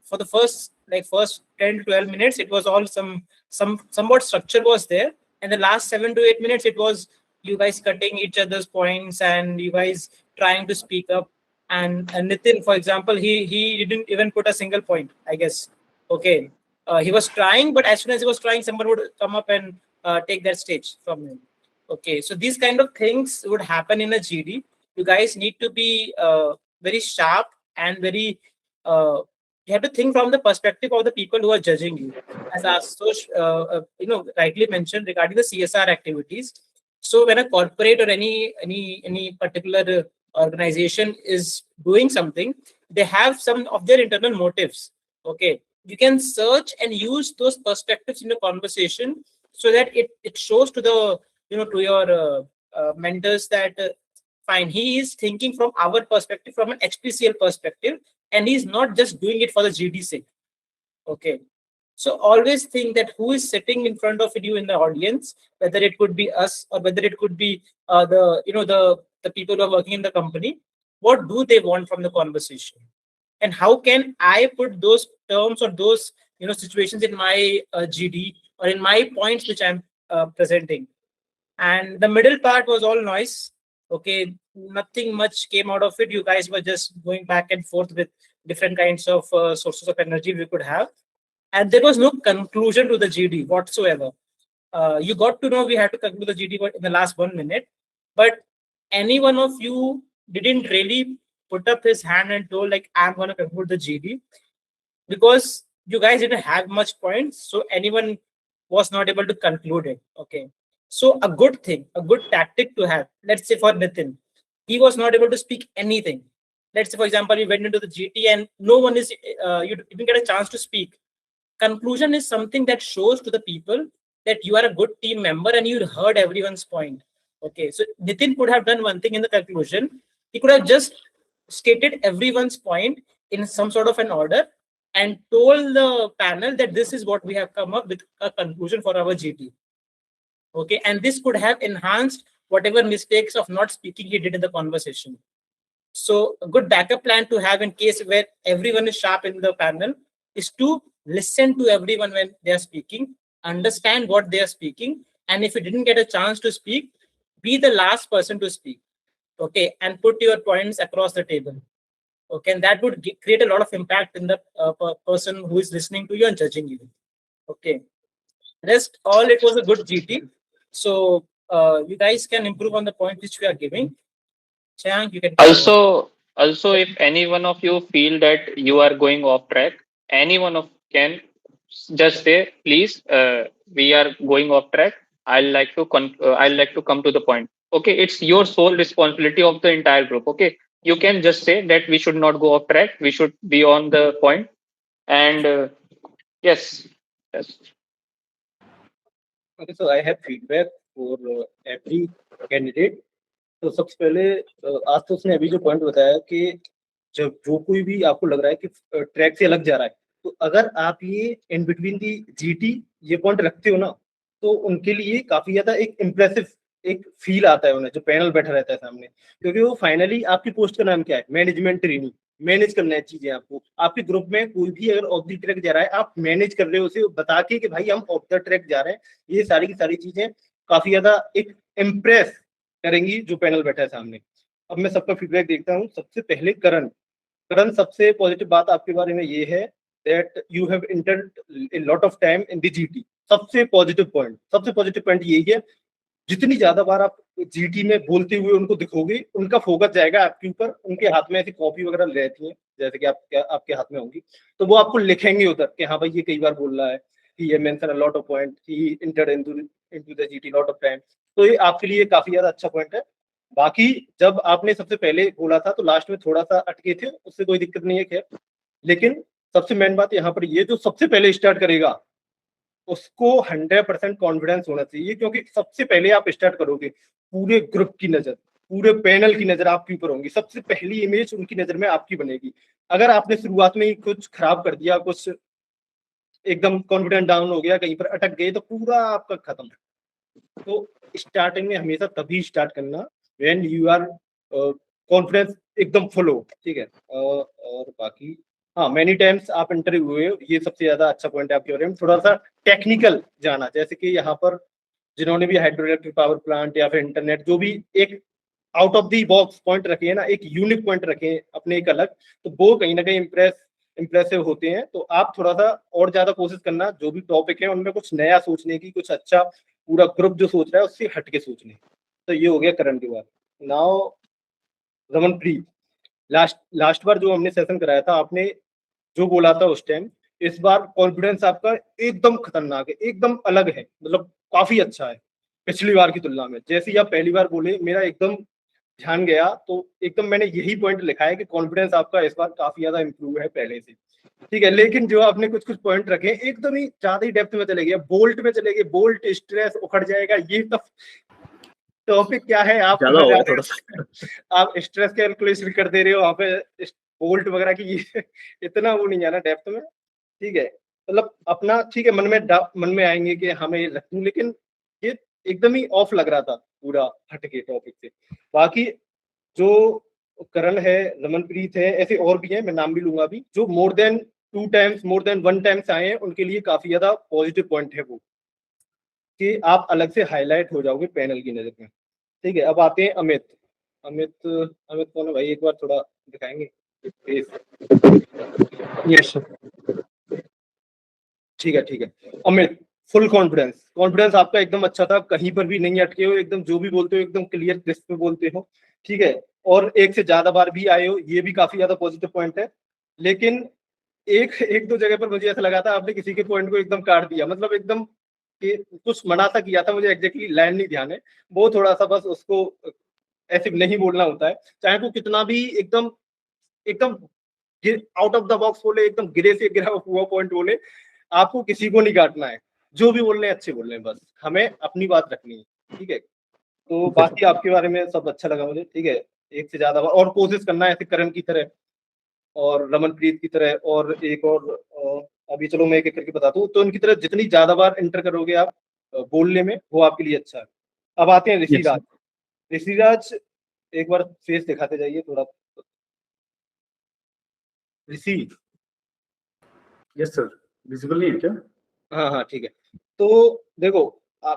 For the first 10 to 12 minutes, it was all somewhat structure was there, and the last 7 to 8 minutes, it was you guys cutting each other's points and you guys trying to speak up. And Nitin, for example, he didn't even put a single point, I guess. Okay, he was trying, but as soon as he was trying, someone would come up and take that stage from him. Okay, so these kind of things would happen in a GD. You guys need to be very sharp and very. You have to think from the perspective of the people who are judging you, as Ashutosh, rightly mentioned regarding the CSR activities. So when a corporate or any particular organization is doing something, they have some of their internal motives. Okay, you can search and use those perspectives in the conversation so that it shows to the to your mentors that fine, he is thinking from our perspective, from an HPCL perspective, and he's not just doing it for the GD sake. Okay, so always think that who is sitting in front of you in the audience, whether it could be us or whether it could be the people who are working in the company. What do they want from the conversation, and how can I put those terms or those situations in my GD or in my points which I'm presenting. And the middle part was all noise. Okay, nothing much came out of it. You guys were just going back and forth with different kinds of sources of energy we could have, and there was no conclusion to the GD whatsoever. You got to know we had to conclude the GD in the last 1 minute, but any one of you didn't really put up his hand and told like, I'm going to conclude the GD, because you guys didn't have much points, so anyone was not able to conclude it. Okay, so a good thing, a good tactic to have, let's say for Nitin, he was not able to speak anything. Let's say, for example, you went into the GT and no one is, you didn't get a chance to speak. Conclusion is something that shows to the people that you are a good team member and you heard everyone's point. Okay, so Nitin could have done one thing in the conclusion. He could have just stated everyone's point in some sort of an order and told the panel that this is what we have come up with, a conclusion for our GT. Okay, and this could have enhanced whatever mistakes of not speaking he did in the conversation. So a good backup plan to have in case where everyone is sharp in the panel is to listen to everyone when they are speaking, understand what they are speaking, and if you didn't get a chance to speak, be the last person to speak. Okay, and put your points across the table. Okay, and that would create a lot of impact in the person who is listening to you and judging you. Okay, rest all, it was a good GT. So you guys can improve on the point which we are giving. Chang, you can
also if any one of you feel that you are going off track, any one of can just say, please, we are going off track. I'll like to come to the point. Okay, it's your sole responsibility of the entire group. Okay, you can just say that we should not go off track. We should be on the point. And yes.
Okay, so I have feedback for every candidate. तो सबसे पहले आज तो उसने अभी जो point बताया कि जब जो कोई भी आपको लग रहा है कि ट्रैक से अलग जा रहा है, तो अगर आप ये इन बिटवीन दी जीटी ये पॉइंट रखते हो ना, तो उनके लिए काफी ज्यादा एक इम्प्रेसिव एक फील आता है उन्हें, जो पैनल बैठा रहता है सामने, क्योंकि वो फाइनली आपकी पोस्ट का नाम क्या है, मैनेजमेंट ट्रेनिंग, मैनेज करना है चीजें आपको। आपके ग्रुप में कोई भी अगर ऑफ द ट्रैक जा रहा है, आप मैनेज कर रहे हो उसे बता के कि भाई हम ऑफ द ट्रैक जा रहे हैं। ये सारी की सारी चीजें काफी ज्यादा एक इम्प्रेस करेंगी जो पैनल बैठा है सामने। अब मैं सबका फीडबैक देखता हूँ। सबसे पहले करण सबसे पॉजिटिव बात आपके बारे में ये है that you have entered a lot of time in the GT. सबसे पॉजिटिव पॉइंट यही है, जितनी ज्यादा बार आप जीटी में बोलते हुए उनको दिखोगे, उनका फोकस जाएगा आपके ऊपर। उनके हाथ में ऐसी कॉपी वगैरह रहती है जैसे कि आपके हाथ में होंगी, तो वो आपको लिखेंगे उधर कि हाँ भाई ये कई बार बोल रहा है, he mentioned a lot of point, he entered into the GT lot of time। तो ये आपके लिए काफी ज्यादा अच्छा पॉइंट है। बाकी जब आपने सबसे पहले बोला था तो लास्ट में थोड़ा सा अटके थे, उससे कोई दिक्कत नहीं है खैर, लेकिन सबसे मेन बात यहाँ पर ये जो सबसे पहले स्टार्ट करेगा उसको 100% कॉन्फिडेंस होना चाहिए, क्योंकि सबसे पहले आप स्टार्ट करोगे, पूरे ग्रुप की नजर, पूरे पैनल की नजर आपके ऊपर होंगी, सबसे पहली इमेज उनकी नजर में आपकी बनेगी। अगर आपने शुरुआत में ही कुछ खराब कर दिया, कुछ एकदम कॉन्फिडेंस डाउन हो गया, कहीं पर अटक गए, तो पूरा आपका खत्म। तो स्टार्टिंग में हमेशा तभी स्टार्ट करना व्हेन यू आर कॉन्फिडेंस एकदम फुल हो, ठीक है। और बाकी हाँ, मेनी टाइम्स आप इंटरव्यू हुए हो, ये सबसे ज्यादा अच्छा पॉइंट है आपके बारे में। थोड़ा सा टेक्निकल जाना, जैसे कि यहाँ पर जिन्होंने भी हाइड्रो इलेक्ट्रिक पावर प्लांट या फिर इंटरनेट, जो भी एक out of the box point रखे हैं ना, एक यूनिक पॉइंट रखे हैं अपने एक अलग, तो वो कहीं ना कहीं इम्प्रेसिव होते हैं। तो आप थोड़ा सा और ज्यादा कोशिश करना, जो भी टॉपिक है उनमें कुछ नया सोचने की, कुछ अच्छा, पूरा ग्रुप जो सोच रहा है उससे हट के सोचने। तो ये हो गया करण की बात। नाउ रमनप्रीत, लास्ट बार जो हमने सेशन कराया था, आपने जो बोला था उस टाइम, इस बार कॉन्फिडेंस आपका एकदम खतरनाक है, एकदम अलग है, मतलब काफी अच्छा है पिछली बार की तुलना में। जैसे ही आप पहली बार बोले, मेरा एकदम ध्यान गया, तो एकदम मैंने यही पॉइंट लिखा है कि कॉन्फिडेंस आपका इस बार काफी ज्यादा इंप्रूव है पहले से, ठीक है। लेकिन जो आपने कुछ कुछ पॉइंट रखे एकदम ही ज्यादा ही डेप्थ में चले गए, बोल्ट में चले गए, बोल्ट स्ट्रेस उखड़ जाएगा, ये सब टॉपिक क्या है आप
ज्यादा हो गया थोड़ा सा।
आप स्ट्रेस कैलकुलेशन कर दे रहे हो वहां पे, बोल्ट वगैरह की ये इतना वो नहीं जाना डेप्थ में, ठीक है। मतलब अपना ठीक है, मन में आएंगे कि हमें ये रखूं, लेकिन ये एकदम ही ऑफ लग रहा था पूरा हटके टॉपिक से। बाकी जो करण है, रमनप्रीत है, ऐसे और भी हैं, मैं नाम भी लूंगा अभी, जो more than 2 times, more than 1 times आए हैं, उनके लिए काफी ज्यादा पॉजिटिव पॉइंट है वो, कि आप अलग से हाईलाइट हो जाओगे पैनल की नजर में, ठीक है। अब आते हैं अमित। अमित कौन है भाई, एक बार थोड़ा दिखाएंगे फेस?
Yes sir.
ठीक है। अमित, फुल कॉन्फिडेंस आपका एकदम अच्छा था, कहीं पर भी नहीं अटके हो, एकदम जो भी बोलते हो एकदम क्लियर क्रिस्प में बोलते हो, ठीक है। और एक से ज्यादा बार भी आए हो, ये भी काफी ज्यादा पॉजिटिव पॉइंट है। लेकिन एक दो जगह पर मुझे ऐसा लगा था आपने किसी के पॉइंट को एकदम काट दिया, मतलब एकदम कि कुछ मना सा किया था, मुझे एग्जैक्टली लाइन नहीं ध्यान है, वो थोड़ा सा बस उसको ऐसे नहीं बोलना होता है, चाहे वो कितना भी एकदम एकदम आउट ऑफ द बॉक्स बोले, एकदम गिरे से गिरा हुआ पॉइंट बोले, आपको किसी को नहीं काटना है, जो भी बोल रहे हैं अच्छे बोल रहे हैं, बस हमें अपनी बात रखनी है, ठीक है। तो बाकी आपके बारे में सब अच्छा लगा मुझे, ठीक है। एक से ज्यादा बार और कोशिश करना है, ऐसे करण की तरह और रमनप्रीत की तरह, और एक और अभी चलो मैं एक एक करके बताता हूँ, तो इनकी तरह जितनी ज्यादा बार एंटर करोगे आप बोलने में, वो आपके लिए अच्छा है। अब आते हैं ऋषिराज। ऋषिराज एक बार फेस दिखाते जाइए थोड़ा। ऋषि,
यस सर, विजिबल नहीं है क्या?
हाँ ठीक है। तो देखो,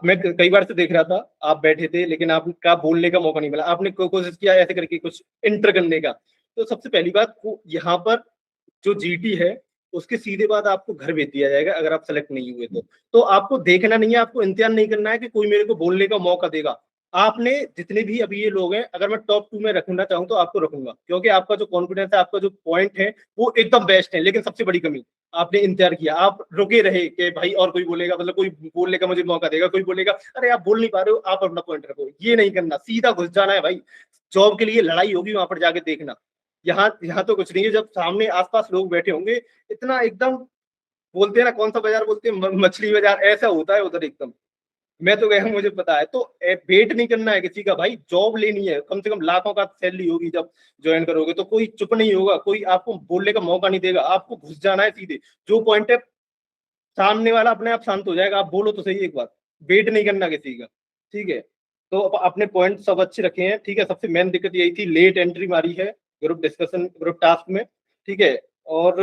मैं कई बार से देख रहा था, आप बैठे थे लेकिन आपका बोलने का मौका नहीं मिला, आपने कोशिश किया ऐसे करके कुछ इंटर करने का। तो सबसे पहली बात, यहाँ पर जो जीटी है उसके सीधे बाद आपको घर भेज दिया जाएगा अगर आप सेलेक्ट नहीं हुए तो आपको देखना नहीं है, आपको इंतजार नहीं करना है कि कोई मेरे को बोलने का मौका देगा। आपने जितने भी अभी ये लोग हैं, अगर मैं टॉप 2 में रखना चाहूँ तो आपको रखूंगा, क्योंकि आपका जो कॉन्फिडेंस है, आपका जो पॉइंट है, वो एकदम बेस्ट है। लेकिन सबसे बड़ी कमी, आपने इंतजार किया, आप रुके रहे कि भाई और कोई बोलेगा, मतलब कोई बोलने का मुझे मौका देगा, कोई बोलेगा अरे आप बोल नहीं पा रहे हो, आप अपना पॉइंट रखो। ये नहीं करना, सीधा घुस जाना है भाई। जॉब के लिए लड़ाई होगी वहां पर जाके देखना, यहाँ तो कुछ नहीं है। जब सामने आसपास लोग बैठे होंगे, इतना एकदम बोलते हैं ना, कौन सा बाजार बोलते हैं, मछली बाजार, ऐसा होता है उधर एकदम। मैं तो गया, मुझे पता है। तो वेट नहीं करना है किसी का भाई, जॉब लेनी है, कम से कम लाखों का सैलरी होगी जब ज्वाइन करोगे, तो कोई चुप नहीं होगा, कोई आपको बोलने का मौका नहीं देगा, आपको घुस जाना है सीधे। जो पॉइंट है, सामने वाला अपने आप शांत हो जाएगा, आप बोलो तो सही एक बार, वेट नहीं करना किसी का, ठीक है। तो अपने पॉइंट सब अच्छे रखे हैं, ठीक है। सबसे मेन दिक्कत यही थी, लेट एंट्री मारी है ग्रुप डिस्कशन, ग्रुप टास्क में, ठीक है। और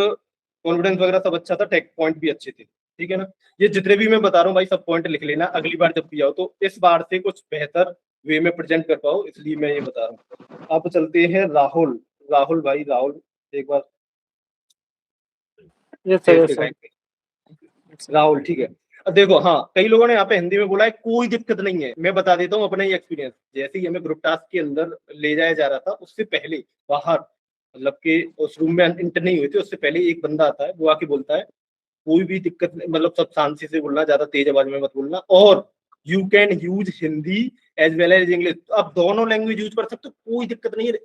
कॉन्फिडेंस वगैरह सब अच्छा था, टेक पॉइंट भी अच्छे थे, ठीक है ना। ये जितने भी मैं बता रहा हूँ भाई, सब पॉइंट लिख लेना, अगली बार जब भी आओ तो इस बार से कुछ बेहतर वे में प्रेजेंट कर पाओ, इसलिए मैं ये बता रहा हूँ। आप चलते हैं राहुल भाई, राहुल एक बार राहुल, ठीक है। अब देखो, हाँ, कई लोगों ने यहाँ पे हिंदी में बोला है, कोई दिक्कत नहीं है, मैं बता देता हूँ अपना ही एक्सपीरियंस। जैसे ही हमें ग्रुप टास्क के अंदर ले जाया जा रहा था, उससे पहले बाहर, मतलब कि उस रूम में एंटर नहीं हुए थे, उससे पहले एक बंदा आता है, वो आके बोलता है कोई भी दिक्कत नहीं, मतलब सब शांति से बोलना, ज्यादा तेज आवाज में मत बोलना, और you can use Hindi as well as English. अब दोनों लैंग्वेज यूज कर सकते हो, कोई दिक्कत नहीं है,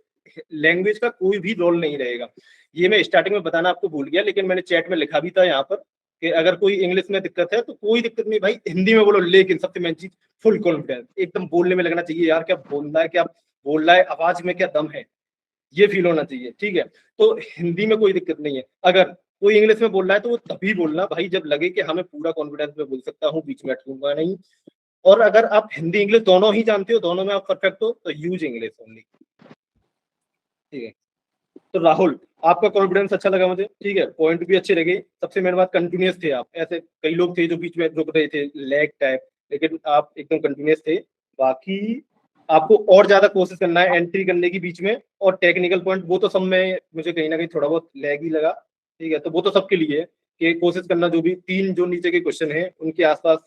लैंग्वेज का कोई भी रोल नहीं रहेगा। ये मैं स्टार्टिंग में बताना आपको भूल गया, लेकिन मैंने चैट में लिखा भी था यहाँ पर कि अगर कोई इंग्लिश में दिक्कत है तो कोई दिक्कत नहीं भाई, हिंदी में बोलो। लेकिन सबसे मेन चीज, फुल कॉन्फिडेंस, एकदम बोलने में लगना चाहिए यार, क्या बोलना है, क्या बोल रहा है, आवाज में क्या दम है, ये फील होना चाहिए। ठीक है, तो हिंदी में कोई दिक्कत नहीं है। अगर कोई इंग्लिश में बोल रहा है तो वो तभी बोलना भाई जब लगे कि हमें पूरा कॉन्फिडेंस में बोल सकता हूँ, बीच में अटकूंगा नहीं। और अगर आप हिंदी इंग्लिश दोनों ही जानते हो, दोनों में आप परफेक्ट हो, तो यूज इंग्लिश ओनली। ठीक है, तो राहुल आपका कॉन्फिडेंस अच्छा लगा मुझे। ठीक है, पॉइंट भी अच्छे लगे। सबसे मेन बात कंटिन्यूअस थे आप, ऐसे कई लोग थे जो बीच में रुक रहे थे, लैग टाइप, लेकिन आप एकदम कंटिन्यूअस थे। बाकी आपको और ज्यादा कोशिश करना है एंट्री करने की बीच में, और टेक्निकल पॉइंट वो तो सब में मुझे कहीं ना कहीं थोड़ा बहुत लैग ही लगा। ठीक है, तो वो तो सबके लिए है कि कोशिश करना जो भी 3 जो नीचे के क्वेश्चन है उनके आसपास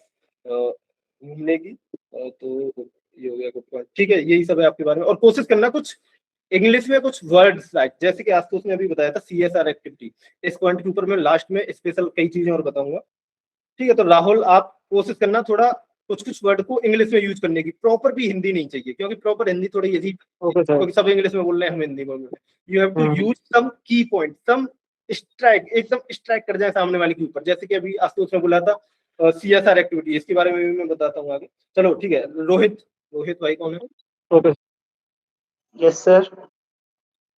घूमने की। तो ये हो गया गुड पॉइंट। ठीक है, यही सब है आपके बारे में। और कोशिश करना कुछ इंग्लिश में कुछ वर्ड्स लाइक, जैसे कि आशुतोष ने अभी बताया था CSR एक्टिविटी, इस पॉइंट के ऊपर मैं लास्ट में स्पेशल कई चीजें और बताऊंगा। ठीक है, तो राहुल आप कोशिश करना थोड़ा कुछ कुछ वर्ड को इंग्लिश में यूज करने की, प्रॉपर भी हिंदी नहीं चाहिए, क्योंकि प्रॉपर हिंदी थोड़ी अजीब, क्योंकि सब इंग्लिश में बोल रहे हैं, हम हिंदी में बोल रहे हैं। You have to use some key point, some strike, एकदम स्ट्राइक कर जाए सामने वाले के ऊपर। जैसे कि अभी आशुतोष ने बोला था CSR एक्टिविटी, इसके बारे में भी मैं बताता हूँ आगे। चलो ठीक है, रोहित, रोहित भाई कौन है?
Yes sir.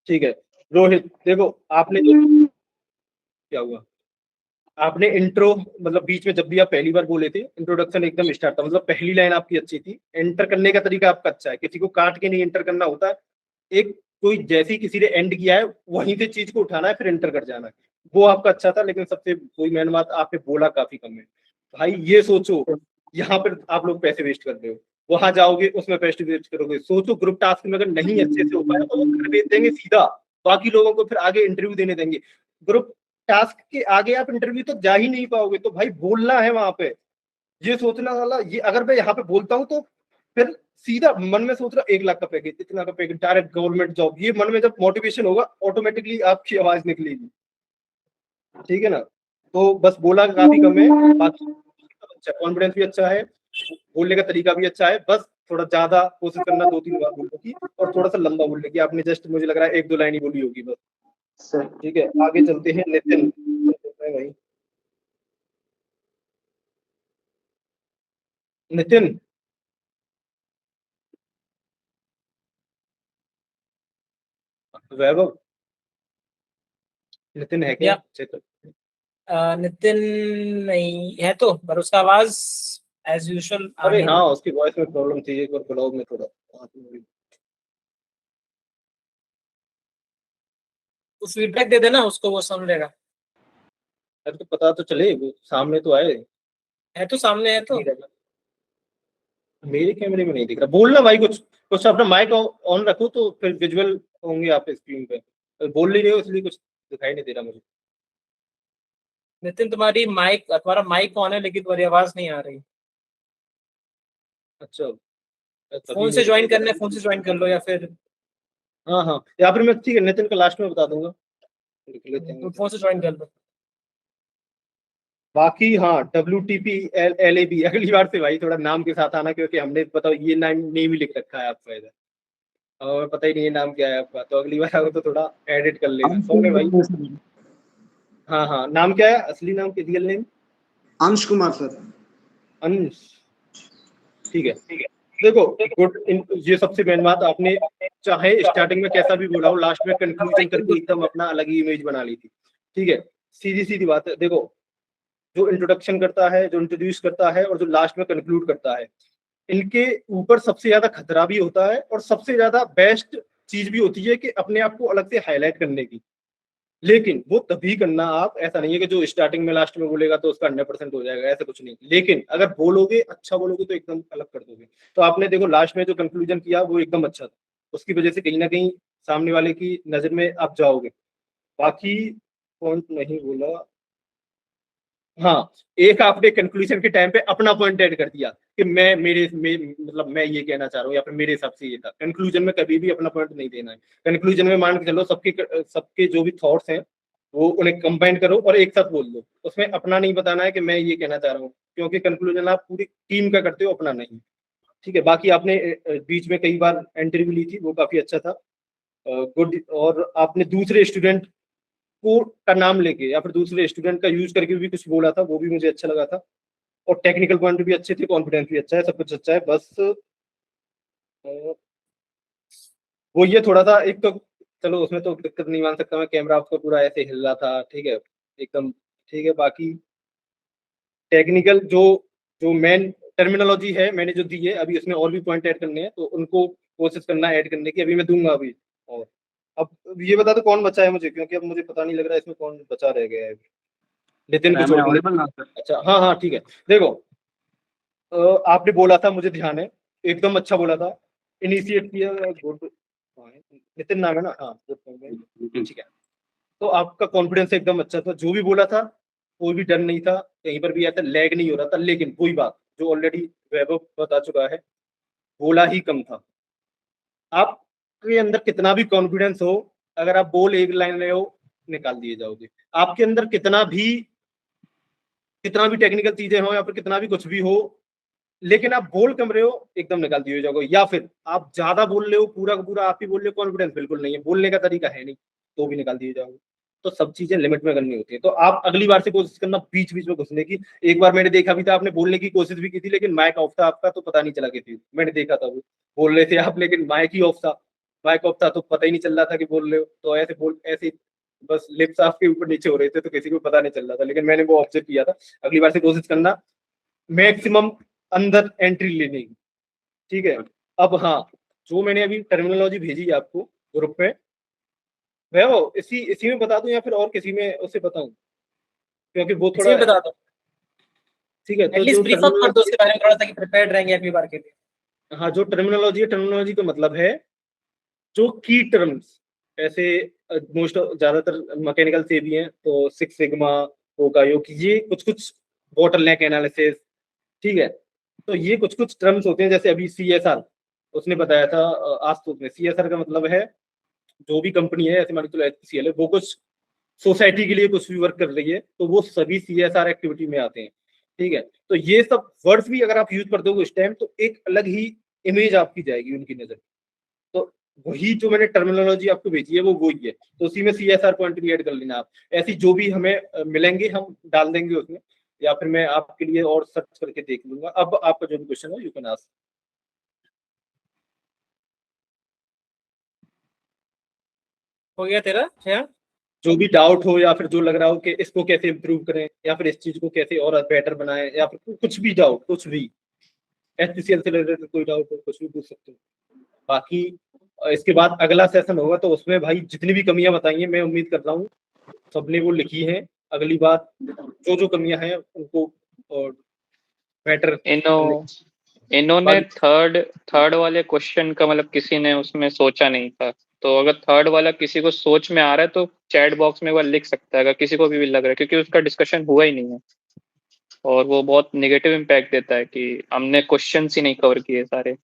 ठीक है, रोहित देखो आपने क्या हुआ, आपने इंट्रो मतलब बीच में जब भी आप पहली बार बोले थे, इंट्रोडक्शन एकदम स्टार्ट था, मतलब पहली लाइन आपकी अच्छी थी। एंटर करने का तरीका आपका अच्छा है, किसी को काट के नहीं एंटर करना होता है। एक कोई जैसे ही किसी ने एंड किया है वहीं से चीज को उठाना है, फिर एंटर कर जाना है, वो आपका अच्छा था। लेकिन सबसे कोई मेन बात, आपने बोला काफी कम है भाई। ये सोचो यहाँ पर आप लोग पैसे वेस्ट कर रहे हो, वहां जाओगे उसमें पैसे वेस्ट करोगे। सोचो ग्रुप टास्क में अगर नहीं अच्छे से हो पाया तो वो घर भेज देंगे सीधा, बाकी लोगों को फिर आगे इंटरव्यू देने देंगे। ग्रुप टास्क के आगे आप इंटरव्यू तक जा ही नहीं पाओगे। तो भाई बोलना है वहां पे, ये सोचना वाला, ये अगर मैं यहाँ पे बोलता हूँ तो फिर सीधा मन में सोच रहा 1 लाख का पैकेज, इतना का पैकेज, डायरेक्ट गवर्नमेंट जॉब, ये मन में जब मोटिवेशन होगा ऑटोमेटिकली आपकी आवाज निकलेगी। ठीक है ना, तो बस बोला काफी कम है, बाकी अच्छा कॉन्फिडेंस भी अच्छा है, बोलने का तरीका भी अच्छा है। बस थोड़ा ज्यादा कोशिश करना 2-3 बार बोलने की, और थोड़ा सा लंबा बोलने की। आपने जस्ट मुझे लग रहा है 1-2 लाइन ही बोली होगी बस।
सर
ठीक है, आगे चलते हैं। नितिन भाई, नितिन वैभव, नितिन है क्या?
नितिन नहीं है तो, पर उसका आवाज एज यूजुअल
अरे हाँ, उसकी वॉइस में प्रॉब्लम थी, एक बार ब्लॉग में थोड़ा
तो फीडबैक दे देना उसको, वो सुन लेगा।
अरे तो पता तो चले, वो सामने तो आए,
है तो सामने है तो।
मेरे कैमरे में नहीं दिख रहा। बोलना भाई, कुछ कुछ अपना माइक ऑन रखो तो फिर विजुअल होंगे आप स्क्रीन पे। बोल नहीं रहे हो इसलिए कुछ दिखाई नहीं दे रहा मुझे।
नितिन तुम्हारा माइक ऑन है लेकिन तुम्हारी आवाज नहीं आ रही।
अच्छा,
फोन से ज्वाइन करना है, फोन से ज्वाइन कर लो, या फिर
हाँ हाँ, या फिर मैं ठीक है नितिन का लास्ट में बता दूंगा, लिख लेते हैं।
फोन से ज्वाइन कर लो।
बाकी हाँ, WTP LAB अगली बार से भाई थोड़ा नाम के साथ आना, क्योंकि हमने बताओ ये नाम नेम ही लिख रखा है आपका इधर, और पता ही नहीं है नाम क्या है आपका। तो अगली बार आओ तो थोड़ा एडिट कर लेना। सोने भाई, हाँ हाँ, नाम क्या है, असली नाम, रियल नेम?
अंश कुमार सर।
अंश, ठीक है ठीक है। देखो गुड, ये सबसे मेन बात, आपने चाहे स्टार्टिंग में कैसा भी बोला हो, लास्ट में कंक्लूजन करके एकदम अपना अलग ही इमेज बना ली थी। ठीक है, सीधी सीधी बात है। देखो जो इंट्रोडक्शन करता है, जो इंट्रोड्यूस करता है, और जो लास्ट में कंक्लूड करता है, इनके ऊपर सबसे ज्यादा खतरा भी होता है, और सबसे ज्यादा बेस्ट चीज भी होती है कि अपने आप को अलग से हाईलाइट करने की। लेकिन वो तभी करना आप, ऐसा नहीं है कि जो स्टार्टिंग में लास्ट में बोलेगा तो उसका 100% हो जाएगा, ऐसा कुछ नहीं। लेकिन अगर बोलोगे, अच्छा बोलोगे, तो एकदम अलग कर दोगे। तो आपने देखो लास्ट में जो कंक्लूजन किया वो एकदम अच्छा था, उसकी वजह से कहीं ना कहीं सामने वाले की नजर में आप जाओगे। बाकी पॉइंट नहीं बोला, हाँ, एक आपने कंक्लूजन के टाइम पे अपना पॉइंट ऐड कर दिया कि मतलब मैं ये कहना चाह रहा हूँ, या फिर मेरे हिसाब से ये था। कंक्लूजन में कभी भी अपना पॉइंट नहीं देना है। कंक्लूजन में मान के चलो सबके जो भी थॉट्स हैं वो उन्हें कंबाइन करो और एक साथ बोल दो। उसमें अपना नहीं बताना है कि मैं ये कहना चाह रहा हूँ, क्योंकि कंक्लूजन आप पूरी टीम का करते हो, अपना नहीं। ठीक है, बाकी आपने बीच में कई बार इंटरव्यू ली थी, वो काफी अच्छा था, गुड। और आपने दूसरे स्टूडेंट को का नाम लेके या फिर दूसरे स्टूडेंट का यूज करके भी कुछ बोला था, वो भी मुझे अच्छा लगा था। और टेक्निकल पॉइंट भी अच्छे थे, कॉन्फिडेंस भी अच्छा है, सब कुछ अच्छा है। बस वो ये थोड़ा सा एक तो चलो उसमें तो दिक्कत नहीं मान सकता मैं, कैमरा आपका पूरा ऐसे हिल रहा था, ठीक है एकदम ठीक है। बाकी टेक्निकल जो जो मेन टर्मिनोलॉजी है मैंने जो दी है, अभी उसमें और भी पॉइंट ऐड करने हैं तो उनको कोशिश करना ऐड करने की, अभी मैं दूंगा अभी। और अब ये बता दो कौन बचा है मुझे, क्योंकि अब मुझे पता नहीं लग रहा है इसमें कौन बचा रह गया है। नितिन को छोड़ के। अच्छा हाँ हाँ ठीक है। देखो आपने बोला था, मुझे ध्यान है, एकदम अच्छा बोला था, इनिशिएट किया गुड, नितिन नाम है ना, हाँ गुड, ठीक है। तो आपका कॉन्फिडेंस एकदम अच्छा था, जो भी बोला था कोई भी डर नहीं था, कहीं पर भी ऐसा लैग नहीं हो रहा था। लेकिन वही बात जो ऑलरेडी वैभव बता चुका है, बोला ही कम था। आपके अंदर कितना भी कॉन्फिडेंस हो, अगर आप बोल एक लाइन रहे हो निकाल दिए जाओगे। आपके अंदर कितना भी टेक्निकल चीजें हो या फिर कितना भी कुछ भी हो, लेकिन आप बोल कम रहे हो एकदम निकाल दिए जाओगे। या फिर आप ज्यादा बोल रहे हो, पूरा का पूरा आप ही बोल रहे हो, कॉन्फिडेंस बिल्कुल नहीं है, बोलने का तरीका है नहीं, तो भी निकाल दिए जाओगे। तो सब चीजें लिमिट में करनी होती है। तो आप अगली बार से कोशिश करना बीच बीच में घुसने की। एक बार मैंने देखा भी था, आपने बोलने की कोशिश भी की थी, लेकिन माइक ऑफ था आपका, तो पता नहीं चला किसी, मैंने देखा था वो बोल रहे थे आप, लेकिन माइक ही ऑफ था। माइक ऑफ था तो पता ही नहीं चल रहा था कि बोल रहे हो। तो ऐसे बस लिप्स आपके ऊपर नीचे हो रहे थे, तो किसी को पता नहीं चल रहा था, लेकिन मैंने वो ऑब्जर्व किया था। अगली बार से कोशिश करना मैक्सिमम अंदर एंट्री लेने की, ठीक है। अब हाँ, जो मैंने अभी टर्मिनोलॉजी भेजी है आपको ग्रुप में, वह इसी में बता दूं या फिर और किसी में उसे बताऊं, क्योंकि वो थोड़ा
बता दो,
ठीक है। तो
एटलीस्ट
जो
ब्रीफ अप कर दो उसके बारे में थोड़ा सा कि प्रिपेयर्ड रहेंगे अगली बार के लिए।
हाँ, जो टर्मिनोलॉजी है, टर्मिनोलॉजी का मतलब है जो की टर्म्स, ऐसे मोस्ट ज्यादातर मैकेनिकल से भी हैं, तो सिक्स सिग्मा होगा, ये कुछ बोटलनेक एनालिसिस, ठीक है। तो ये कुछ टर्म्स होते हैं, जैसे अभी CSR उसने बताया था आशुतोष में। CSR का मतलब है जो भी कंपनी है, ऐसे मान लो HPCL है, वो कुछ सोसाइटी के लिए कुछ भी वर्क कर रही है, तो वो सभी CSR एक्टिविटी में आते हैं, ठीक है। तो ये सब वर्ड्स भी अगर आप यूज कर दोगे उस टाइम, तो एक अलग ही इमेज आपकी जाएगी उनकी नजर। तो वही जो मैंने टर्मिनोलॉजी आपको भेजी है वो वही है, तो उसी में CSR पॉइंट भी ऐड कर लेना आप। ऐसी जो भी हमें मिलेंगे हम डाल देंगे उसमें, या फिर मैं आपके लिए और सर्च करके देख लूंगा। अब आपका जो भी क्वेश्चन है यू कैन आस्क।
हो गया तेरा क्या?
जो भी डाउट हो, या फिर जो लग रहा हो कि इसको कैसे इम्प्रूव करें, या फिर इस चीज को कैसे और बेटर बनाएं, या फिर कुछ भी डाउट, कुछ भी HPCL से रिलेटेड कोई डाउट हो, कुछ भी पूछ सकते हो। बाकी इसके बाद अगला सेशन होगा, तो उसमें भाई जितनी भी कमियां बताई हैं, मैं उम्मीद कर रहा हूँ सबने वो लिखी हैं। अगली बार जो कमियां हैं उनको और बेटर।
इन्होंने थर्ड वाले क्वेश्चन का मतलब किसी ने उसमें सोचा नहीं था, तो अगर थर्ड वाला किसी को सोच में आ रहा है तो चैट बॉक्स में वो लिख सकता है, अगर किसी को भी लग रहा है, क्योंकि उसका डिस्कशन हुआ ही नहीं है और वो बहुत नेगेटिव इम्पैक्ट देता है कि हमने क्वेश्चन ही नहीं कवर किए सारे।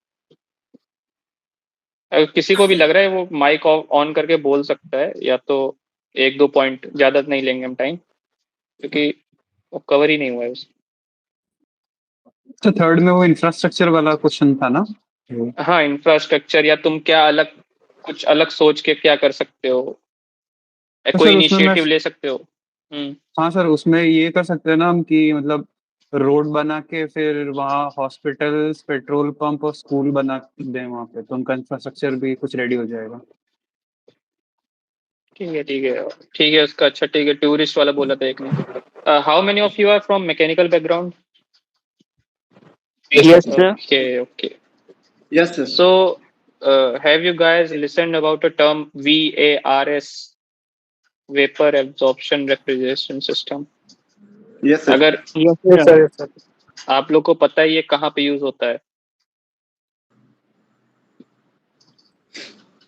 अगर किसी को भी लग रहा है वो माइक ऑन करके बोल सकता है, या तो 1-2 पॉइंट, ज्यादा नहीं लेंगे हम टाइम, क्योंकि वो कवर ही नहीं हुआ है उसमें।
तो थर्ड में वो इंफ्रास्ट्रक्चर वाला क्वेश्चन था ना?
हाँ, इंफ्रास्ट्रक्चर, या तुम क्या कुछ अलग सोच के क्या कर सकते हो, कोई इनिशिएटिव ले सकते हो।
हाँ सर, उसमें ये कर सकते हैं ना हम कि मतलब रोड बना के फिर वहाँ हॉस्पिटल्स, पेट्रोल पंप और स्कूल बना दें वहाँ पे, तो उनका इंफ्रास्ट्रक्चर भी कुछ रेडी हो जाएगा।
ठीक है उसका। अच्छा ठीक है, टूरिस्ट वाला बोला था एक ने। How many of you are from mechanical background?
Yes, sir.
Okay.
Yes, sir.
So, have you guys listened about the term VARS, Vapor Absorption Refrigeration System?
Yes, sir.
अगर
Yes, sir.
आप लोग को पता है ये कहाँ पे यूज होता है?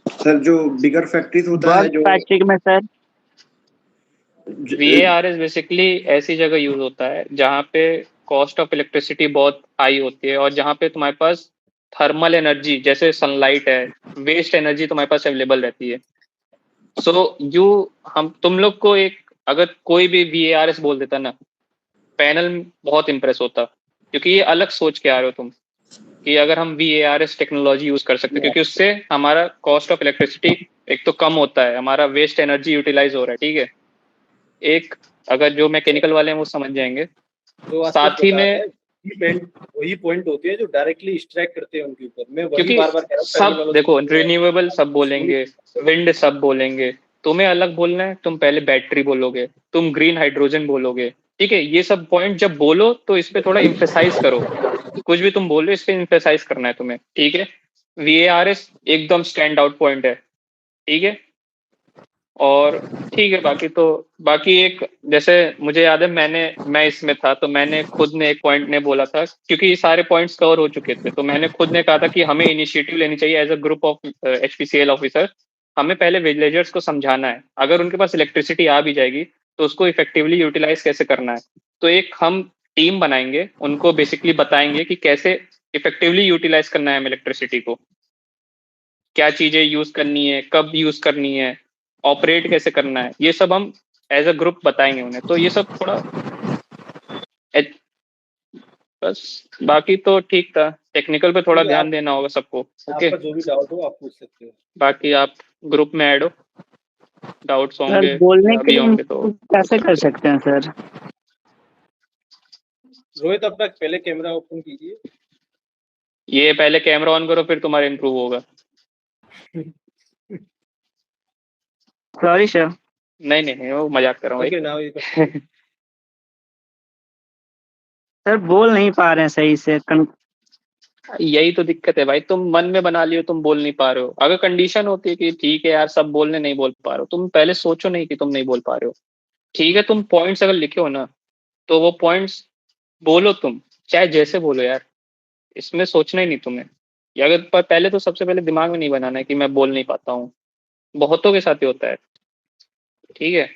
सर जो बिगर फैक्ट्रीज होता है, जो
फैक्ट्री में सर,
VARS बेसिकली ऐसी जगह यूज होता है जहाँ पे कॉस्ट ऑफ इलेक्ट्रिसिटी बहुत हाई होती है, और जहाँ पे तुम्हारे पास थर्मल एनर्जी जैसे सनलाइट है, वेस्ट एनर्जी तुम्हारे पास अवेलेबल रहती है। तुम लोग को अगर कोई भी VARS बोल देता ना, पैनल बहुत इंप्रेस होता, क्योंकि ये अलग सोच के आ रहे हो तुम कि अगर हम VARS टेक्नोलॉजी यूज कर सकते हैं, क्योंकि उससे हमारा कॉस्ट ऑफ इलेक्ट्रिसिटी एक तो कम होता है, हमारा वेस्ट एनर्जी यूटिलाइज हो रहा है, ठीक है। अगर जो मैकेनिकल वाले हैं वो समझ जाएंगे।
तो
साथ ही में
वही पॉइंट होती है जो डायरेक्टली डिस्ट्रैक्ट करते हैं उनके ऊपर। मैं वही
क्योंकि
बार बार कह रहा हूँ, पहले
सब
वालों
देखो
को-
रिन्यूएबल सब बोलेंगे, विंड सब बोलेंगे, तुम्हें अलग बोलना है, तुम पहले बैटरी बोलोगे, तुम ग्रीन हाइड्रोजन बोलोगे, ठीक है। ये सब पॉइंट जब बोलो तो इस पे थोड़ा इम्फेसाइज करो, कुछ भी तुम बोलो इस पे इम्फेसाइज करना है तुम्हें, ठीक है। VARS एकदम स्टैंड आउट पॉइंट है, ठीक है। और ठीक है, बाकी एक जैसे मुझे याद है मैं इसमें था तो मैंने खुद ने एक पॉइंट ने बोला था, क्योंकि ये सारे पॉइंट्स कवर हो चुके थे, तो मैंने खुद ने कहा था कि हमें इनिशिएटिव लेनी चाहिए as a group of HPCL officer. हमें पहले विलेजर्स को समझाना है, अगर उनके पास इलेक्ट्रिसिटी आ भी जाएगी तो उसको इफेक्टिवली यूटिलाइज कैसे करना है। तो एक हम टीम बनाएंगे, उनको बेसिकली बताएंगे कि कैसे इफेक्टिवली यूटिलाइज करना है इलेक्ट्रिसिटी को, क्या चीजें यूज करनी है, कब यूज करनी है, ऑपरेट कैसे करना है, ये सब हम एज अ ग्रुप बताएंगे उन्हें। तो ये सब थोड़ा बस, बाकी तो ठीक था, टेक्निकल पे थोड़ा ध्यान देना होगा सबको। ओके,
आपका जो भी डाउट हो आप पूछ सकते हो।
बाकी आप ग्रुप में ऐड हो, डाउट्स होंगे
सर बोलने के
अभी
लिए
होंगे तो
कैसे कर सकते हैं सर?
रोहित अपना पहले कैमरा ओपन कीजिए।
ये पहले कैमरा ऑन करो, फिर तुम्हारा इम्प्रूव होगा।
Sorry sir.
नहीं नहीं नहीं, वो मजाक कर रहा हूँ
ओके
भाई।
नाउ यू
सर बोल नहीं पा रहे हैं सही से।
यही तो दिक्कत है भाई, तुम मन में बना लियो तुम बोल नहीं पा रहे हो। अगर कंडीशन होती है कि ठीक है यार सब बोलने नहीं बोल पा रहे हो, तुम पहले सोचो नहीं कि तुम नहीं बोल पा रहे हो, ठीक है। तुम पॉइंट्स अगर लिखे हो ना तो वो पॉइंट्स बोलो, तुम चाहे जैसे बोलो यार, इसमें सोचना ही नहीं तुम्हें। या अगर पहले तो सबसे पहले दिमाग में नहीं बनाना है कि मैं बोल नहीं पाता हूँ, बहुतों के साथ ही होता है, ठीक है।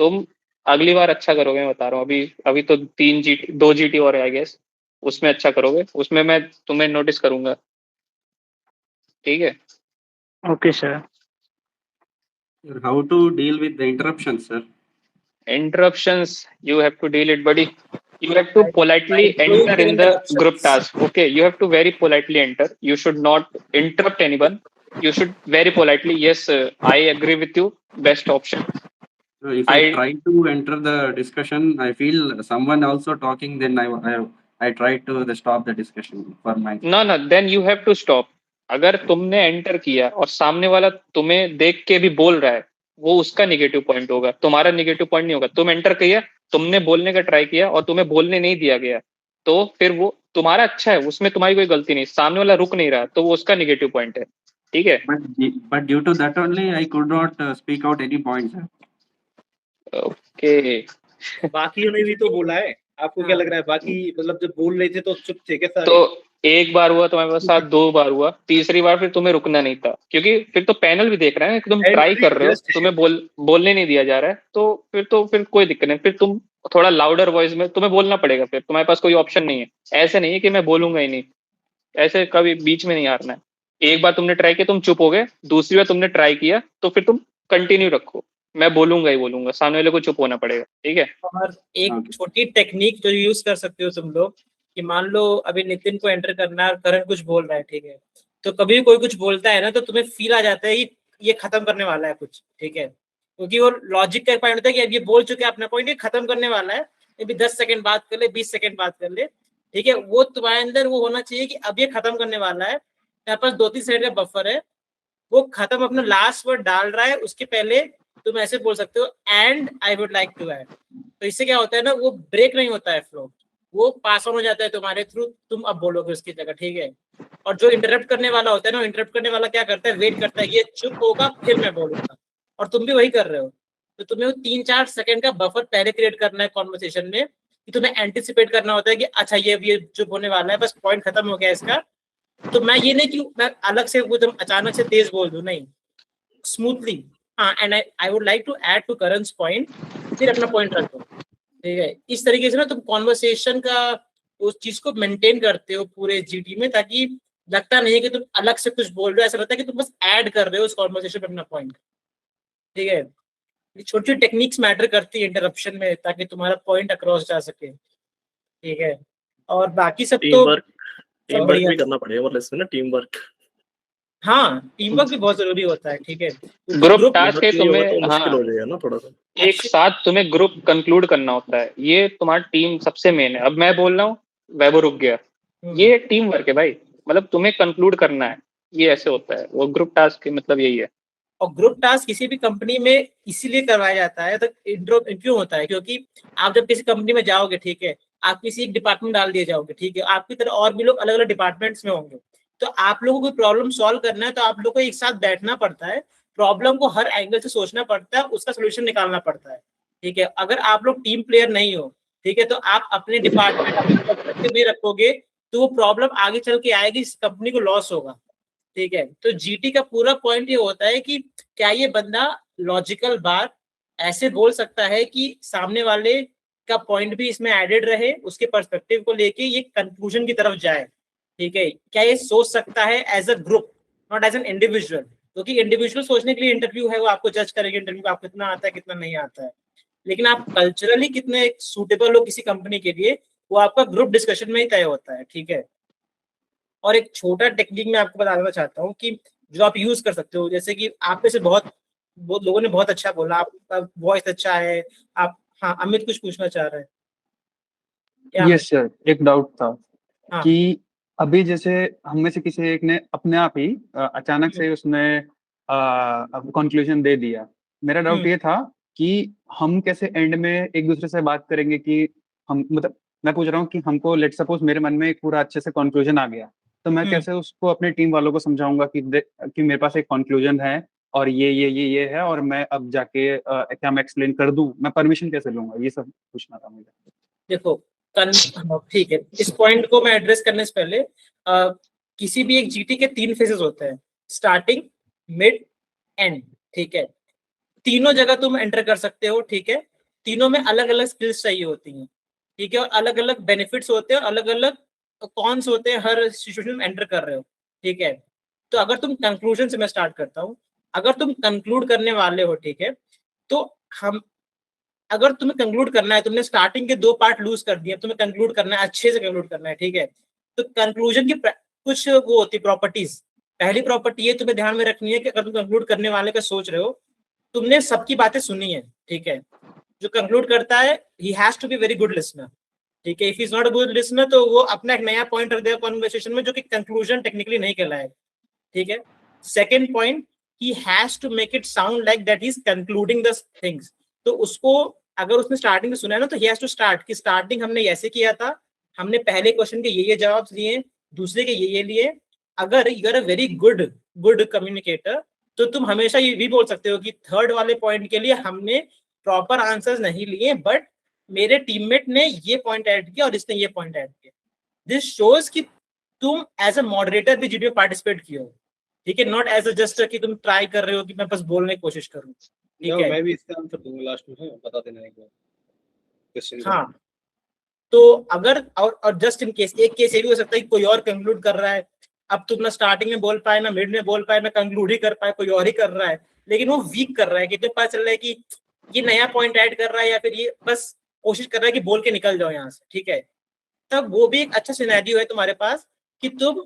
तुम अगली बार अच्छा करोगे, मैं बता रहा हूँ। अभी तो 2 GT और है आई गेस, उसमें अच्छा करोगे, उसमें मैं तुम्हें नोटिस करूंगा, ठीक है।
Okay sir.
How to deal with the interruptions, sir?
Interruptions, you have to deal it, buddy. You have to politely enter in the group task. Okay, you have to very politely enter. You should not interrupt anyone. You should very politely. Yes, I agree with you. Best option.
So if I try to enter the discussion, I feel someone also talking, then I try to stop the discussion for my.
No, then you have to stop. अगर तुमने enter किया और सामने वाला तुम्हें देख के भी बोल रहा है, वो उसका निगेटिव पॉइंट होगा, तुम्हारा निगेटिव पॉइंट नहीं होगा। तुम एंटर किया, तुमने बोलने का ट्राई किया और तुम्हें बोलने नहीं दिया गया, तो फिर वो तुम्हारा अच्छा है, उसमें तुम्हारी कोई गलती नहीं। सामने वाला रुक नहीं रहा तो वो उसका निगेटिव पॉइंट है, ठीक है।
But due to that only I could not speak out any points, sir.
Okay,
बाकियों ने भी तो बोला है, आपको क्या लग रहा है? बाकी मतलब जब बोल रहे थे तो चुप थे क्या सारे?
तो एक बार हुआ तुम्हारे साथ, 2 बार हुआ, तीसरी बार फिर तुम्हें रुकना नहीं था, क्योंकि फिर तो पैनल भी देख रहा है कि तुम ट्राई कर रहे हो, तुम्हें बोलने नहीं दिया जा रहा है, तो फिर कोई दिक्कत नहीं। फिर तुम थोड़ा लाउडर वॉइस में तुम्हें बोलना पड़ेगा, फिर तुम्हारे पास कोई ऑप्शन नहीं है। ऐसे नहीं है कि मैं बोलूंगा ही नहीं, ऐसे कभी बीच में नहीं हारना है। एक बार तुमने ट्राई किया, तुम चुप हो गए, दूसरी बार तुमने ट्राई किया तो फिर तुम कंटिन्यू रखो, मैं बोलूंगा ही बोलूंगा, सामने वाले को चुप होना पड़ेगा, ठीक है।
और एक छोटी टेक्निक जो यूज कर सकते हो तुम लोग, कि मान लो अभी नितिन को एंटर करना है और करण कुछ बोल रहा है, ठीक है। तो कभी कोई कुछ बोलता है ना तो तुम्हें फील आ जाता है कि ये खत्म करने वाला है कुछ, ठीक है, क्योंकि वो लॉजिक का पॉइंट होता है कि अब ये बोल चुके हैं अपना पॉइंट, ये खत्म करने वाला है, अभी 10 सेकंड बात कर ले, 20 सेकंड बात कर ले, ठीक है। वो तुम्हारे अंदर वो होना चाहिए कि अब ये खत्म करने वाला है, यहाँ पास 2-3 सेकंड का बफर है, वो खत्म अपना लास्ट वर्ड डाल रहा है, उसके पहले तुम ऐसे बोल सकते हो and I would like to add. तो इससे क्या होता है ना, वो ब्रेक नहीं होता है फ्लो, वो पास ऑन हो जाता है तुम्हारे थ्रू, तुम अब बोलोगे उसकी जगह, ठीक है। और जो इंटरप्ट करने वाला होता है ना, इंटरप्ट करने वाला क्या करता है, वेट करता है ये चुप होगा फिर मैं बोलूंगा, और तुम भी वही कर रहे हो। तो तुम्हें 3-4 सेकंड का बफर पहले क्रिएट करना है कॉन्वर्सेशन में, कि तुम्हें एंटिसिपेट करना होता है कि अच्छा ये चुप होने वाला है, बस पॉइंट खत्म हो गया इसका। तो मैं ये नहीं कि मैं अलग से वो अचानक से तेज बोल दूं, नहीं, स्मूथली। हाँ, and I would like to add to Karan's point, फिर अपना पॉइंट रखो, ठीक है। इस तरीके से ना तुम कॉन्वर्सेशन का उस चीज को मेंटेन करते हो पूरे जीटी में, ताकि लगता नहीं है कि तुम अलग से कुछ बोल रहे हो, ऐसा लगता है कि तुम बस ऐड कर रहे हो उस कॉन्वर्सेशन पे अपना पॉइंट, ठीक है। छोटी टेक्निक्स मैटर करती है इंटरप्शन में, ताकि तुम्हारा पॉइंट अक्रॉस जा सके, ठीक है। और बाकी सब तो
टीम वर्क भी करना पड़ेगा, मतलब इसमें ना टीम वर्क।
हाँ, टीम वर्क भी बहुत जरूरी होता है, ठीक है।
ग्रुप टास्क है, तुम्हें
तो मुश्किल हो जाएगा ना थोड़ा सा,
एक साथ तुम्हें ग्रुप कंक्लूड करना होता है, ये तुम्हारा टीम सबसे मेन है। अब मैं बोल रहा हूँ, वैभव रुक गया। ये टीम वर्क है भाई, मतलब तुम्हें कंक्लूड करना है, ये ऐसे होता है। वो ग्रुप टास्क के मतलब यही है।
और ग्रुप टास्क किसी भी कंपनी में इसीलिए करवाया जाता है, तो क्यों होता है, क्योंकि आप जब किसी कंपनी में जाओगे, ठीक है, आप किसी एक डिपार्टमेंट डाल दिए जाओगे, ठीक है, आपकी तरह और भी लोग अलग अलग डिपार्टमेंट्स में होंगे, तो आप लोगों को प्रॉब्लम सॉल्व करना है, तो आप लोग को एक साथ बैठना पड़ता है, प्रॉब्लम को हर एंगल से सोचना पड़ता है, उसका सोल्यूशन निकालना पड़ता है, ठीक है। अगर आप लोग टीम प्लेयर नहीं हो, ठीक है, तो आप अपने डिपार्टमेंट में रखोगे तो वो प्रॉब्लम आगे चल के आएगी, इस कंपनी को लॉस होगा, ठीक है। तो जीटी का पूरा पॉइंट ये होता है कि क्या ये बंदा लॉजिकल बात ऐसे बोल सकता है कि सामने वाले का पॉइंट भी इसमें एडेड रहे, उसके पर्सपेक्टिव को लेके ये कंक्लूजन की तरफ जाए, ठीक है। क्या ये सोच सकता है as a group, not as an individual, क्योंकि इंडिविजुअल सोचने के लिए इंटरव्यू है, वो आपको जज करेंगे इंटरव्यू में, आपको कितना आता है कितना नहीं आता है, लेकिन आप कल्चरली कितने सूटेबल हो किसी कंपनी के लिए, वो आपका ग्रुप डिस्कशन में ही तय होता है, ठीक है। और एक छोटा टेक्निक मैं आपको बताना चाहता हूँ कि जो आप यूज कर सकते हो, जैसे कि आप में से बहुत लोगों ने बहुत अच्छा बोला, आपका वॉइस अच्छा है, आप, हाँ, अमित कुछ पूछना चाह रहे हैं?
यस सर, एक डाउट था
हाँ।
कि अभी जैसे हम में से किसी एक ने अपने आप ही अचानक से उसने कंक्लूजन दे दिया। मेरा डाउट ये था कि हम कैसे एंड में एक दूसरे से बात करेंगे कि हम, मतलब मैं पूछ रहा हूँ कि हमको लेट सपोज मेरे मन में एक पूरा अच्छे से कंक्लूजन आ गया, तो मैं कैसे उसको अपने टीम वालों को समझाऊंगा कि मेरे पास एक कंक्लूजन है और ये है, और मैं अब जाके क्या मैं एक्सप्लेन कर दूं, मैं परमिशन कैसे लूंगा, ये सब पूछना था मुझे।
देखो, ठीक है, इस पॉइंट को मैं एड्रेस करने से पहले किसी भी एक जीटी के 3 फेजेस होते हैं, स्टार्टिंग, मिड, एंड, ठीक है। तीनों जगह तुम एंटर कर सकते हो, ठीक है। तीनों में अलग अलग स्किल्स चाहिए होती हैं, ठीक है, और अलग अलग बेनिफिट्स होते हैं और अलग अलग कॉन्स होते हैं हर सिचुएशन में एंटर कर रहे हो, ठीक है। तो अगर तुम कंक्लूजन से मैं स्टार्ट करता हूँ, अगर तुम कंक्लूड करने वाले हो, ठीक है, तो हम, अगर तुम्हें कंक्लूड करना है, तुमने स्टार्टिंग के 2 पार्ट लूज कर दिए, तुम्हें कंक्लूड करना है, अच्छे से कंक्लूड करना है, ठीक है, तो कंक्लूजन की कुछ वो होती प्रॉपर्टीज। पहली प्रॉपर्टी ये तुम्हें ध्यान में रखनी है कि अगर तुम कंक्लूड करने वाले का सोच रहे हो, तुमने सबकी बातें सुनी है, ठीक है। जो कंक्लूड करता है, he has to be very good listener, ठीक है। If is not a good listener, तो वो अपना एक नया पॉइंट रख देगा कॉन्वर्सेशन में, जो कि कंक्लूजन टेक्निकली नहीं कहलाएगा, ठीक है। Second point, he has to make it sound like that he is concluding the things. तो उसको, अगर उसने स्टार्टिंग में सुना है ना, तो ही हैज टू स्टार्ट कि स्टार्टिंग हमने ऐसे किया था, हमने पहले क्वेश्चन के ये जवाब लिए, दूसरे के ये लिए। अगर you are a very good communicator, तो तुम हमेशा ये भी बोल सकते हो कि थर्ड वाले पॉइंट के लिए हमने प्रॉपर आंसर्स नहीं लिए, बट मेरे टीममेट ने ये पॉइंट ऐड किया और इसने ये पॉइंट ऐड किया। दिस शोज कि तुम एज अ मॉडरेटर भी जीडी में पार्टिसिपेट किए हो, ठीक है, नॉट एज अ जस्ट कि तुम ट्राई कर रहे हो कि मैं बस बोलने की कोशिश करूं, ठीक है।
मैं भी इसका आंसर दूंगा लास्ट में, बता देना एक बार क्वेश्चन।
हाँ, तो अगर और जस्ट इन केस, एक केस ये भी हो सकता है कि कोई और कंक्लूड कर रहा है, अब तुम ना स्टार्टिंग में बोल पाए, ना मिड में बोल पाए, ना कंक्लूड ही कर पाए, कोई और ही कर रहा है, लेकिन वो वीक कर रहा है, कि तुम्हें पता चल रहा है कि ये नया पॉइंट ऐड कर रहा है, या फिर ये बस कोशिश कर रहा है कि बोल के निकल जाओ यहाँ से, ठीक है। तब वो भी एक अच्छा सिनेरियो है तुम्हारे पास कि तुम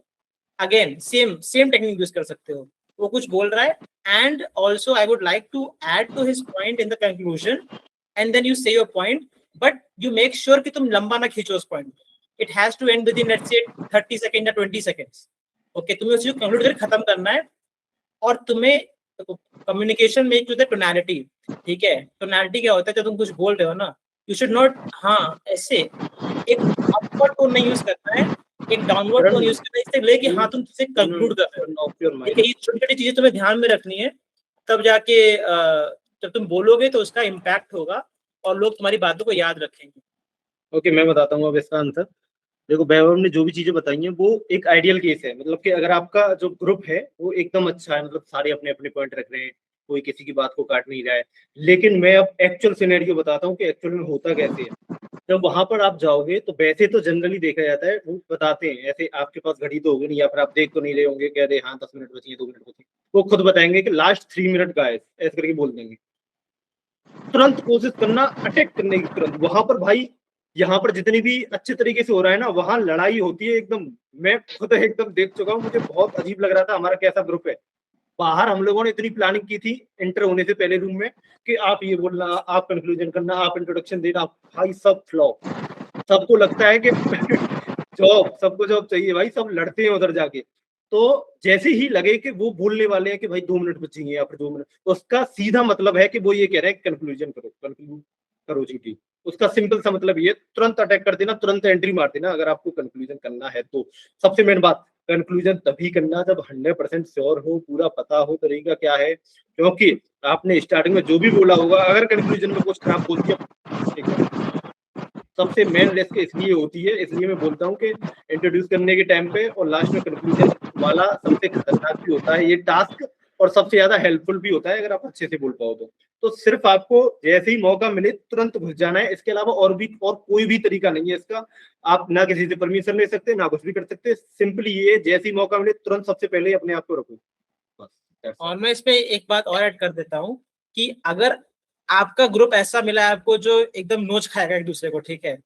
अगेन सेम टेक्निक यूज कर सकते हो। वो कुछ बोल रहा है, and also I would like to add to his point in the conclusion, and then you say your point, but you make sure कि तुम लंबा ना खींचो उस point. It has to end within let's say 30 second या 20 seconds, okay. तुम्हें उसे conclude कर खत्म करना है, और तुम्हें कम्युनिकेशन में एक होता है टोनैलिटी, ठीक है। टोनैलिटी क्या होता है, जब तुम कुछ बोल रहे हो ना, यू शुड नॉट, हाँ, ऐसे एक अपवर्ड टोन नहीं यूज करना है, एक डाउनवर्ड टोन यूज करना है, इससे लेके हाँ तुम किसे कंक्लूड कर रहे हो, ठीक है। ये छोटी-छोटी चीजें तुम्हें ध्यान में रखनी है, तब जाके जब तुम बोलोगे तो उसका इम्पैक्ट होगा और लोग तुम्हारी बातों को याद रखेंगे।
ओके, मैं बताता हूँ अब इसका आंसर। देखो, वैभव ने जो भी चीजें बताई हैं वो एक आइडियल केस है, मतलब कि अगर आपका जो ग्रुप है वो एकदम अच्छा है, मतलब सारे अपने अपने पॉइंट रख रहे हैं, कोई किसी की बात को काट नहीं रहा है। लेकिन मैं अब एक्चुअल सिनेरियो बताता हूँ कि एक्चुअल में होता कैसे है। जब वहां पर आप जाओगे तो वैसे तो जनरली देखा जाता है, वो बताते हैं ऐसे, आपके पास घड़ी तो होगी नहीं, या फिर आप देख तो नहीं रहे होंगे, कह रहे हाँ 10 मिनट बची है, 2 मिनट बची, वो खुद बताएंगे कि लास्ट 3 मिनट गाइस, ऐसे करके बोल देंगे। तुरंत कोशिश करना अटैक करने की, तुरंत वहां पर भाई, यहाँ पर जितनी भी अच्छे तरीके से हो रहा है ना, वहां लड़ाई होती है एकदम। मैं खुद एकदम देख चुका हूँ, मुझे बहुत अजीब लग रहा था हमारा कैसा ग्रुप है। बाहर हम लोगों ने इतनी प्लानिंग की थी एंटर होने से पहले रूम में, कि आप ये बोलना, आप कंक्लूजन करना, आप इंट्रोडक्शन देना, भाई सब फ्लॉप। सबको लगता है कि जॉब, सबको जॉब चाहिए भाई, सब लड़ते हैं उधर जाके। तो जैसे ही लगे कि वो बोलने वाले हैं कि भाई 2 मिनट बचेंगे या फिर 2 मिनट, उसका सीधा मतलब है कि वो ये कह रहे हैं कंक्लूजन करो, कंक्लूड करो जीटी। उसका सिंपल सा मतलब ये, तुरंत अटैक कर देना, तुरंत एंट्री मार देना अगर आपको कंक्लूजन करना है तो। सबसे मेन बात, कंक्लूजन तभी करना जब 100% श्योर हो, पूरा पता हो तरीका क्या है, क्योंकि आपने स्टार्टिंग में जो भी बोला होगा, अगर कंक्लूजन में कुछ खराब बोल दिया, सबसे मेन रिस्क इसलिए होती है, इसलिए मैं बोलता हूँ कि इंट्रोड्यूस करने के टाइम पे और लास्ट में कंक्लूजन वाला सबसे खतरनाक भी होता है ये टास्क, और सबसे ज्यादा हेल्पफुल भी होता है अगर आप अच्छे से बोल पाओ तो सिर्फ आपको जैसे ही मौका मिले तुरंत घुस जाना है, इसके अलावा और कोई भी तरीका नहीं है इसका। आप ना किसी से परमिशन ले सकते, ना कुछ भी कर सकते, सिंपली ये जैसे ही मौका मिले तुरंत सबसे पहले अपने आप को रखो बस।
और मैं इस पे एक बात और ऐड कर देता हूँ कि अगर आपका ग्रुप ऐसा मिला है आपको जो एकदम नोच खाएगा एक दूसरे को, ठीक है,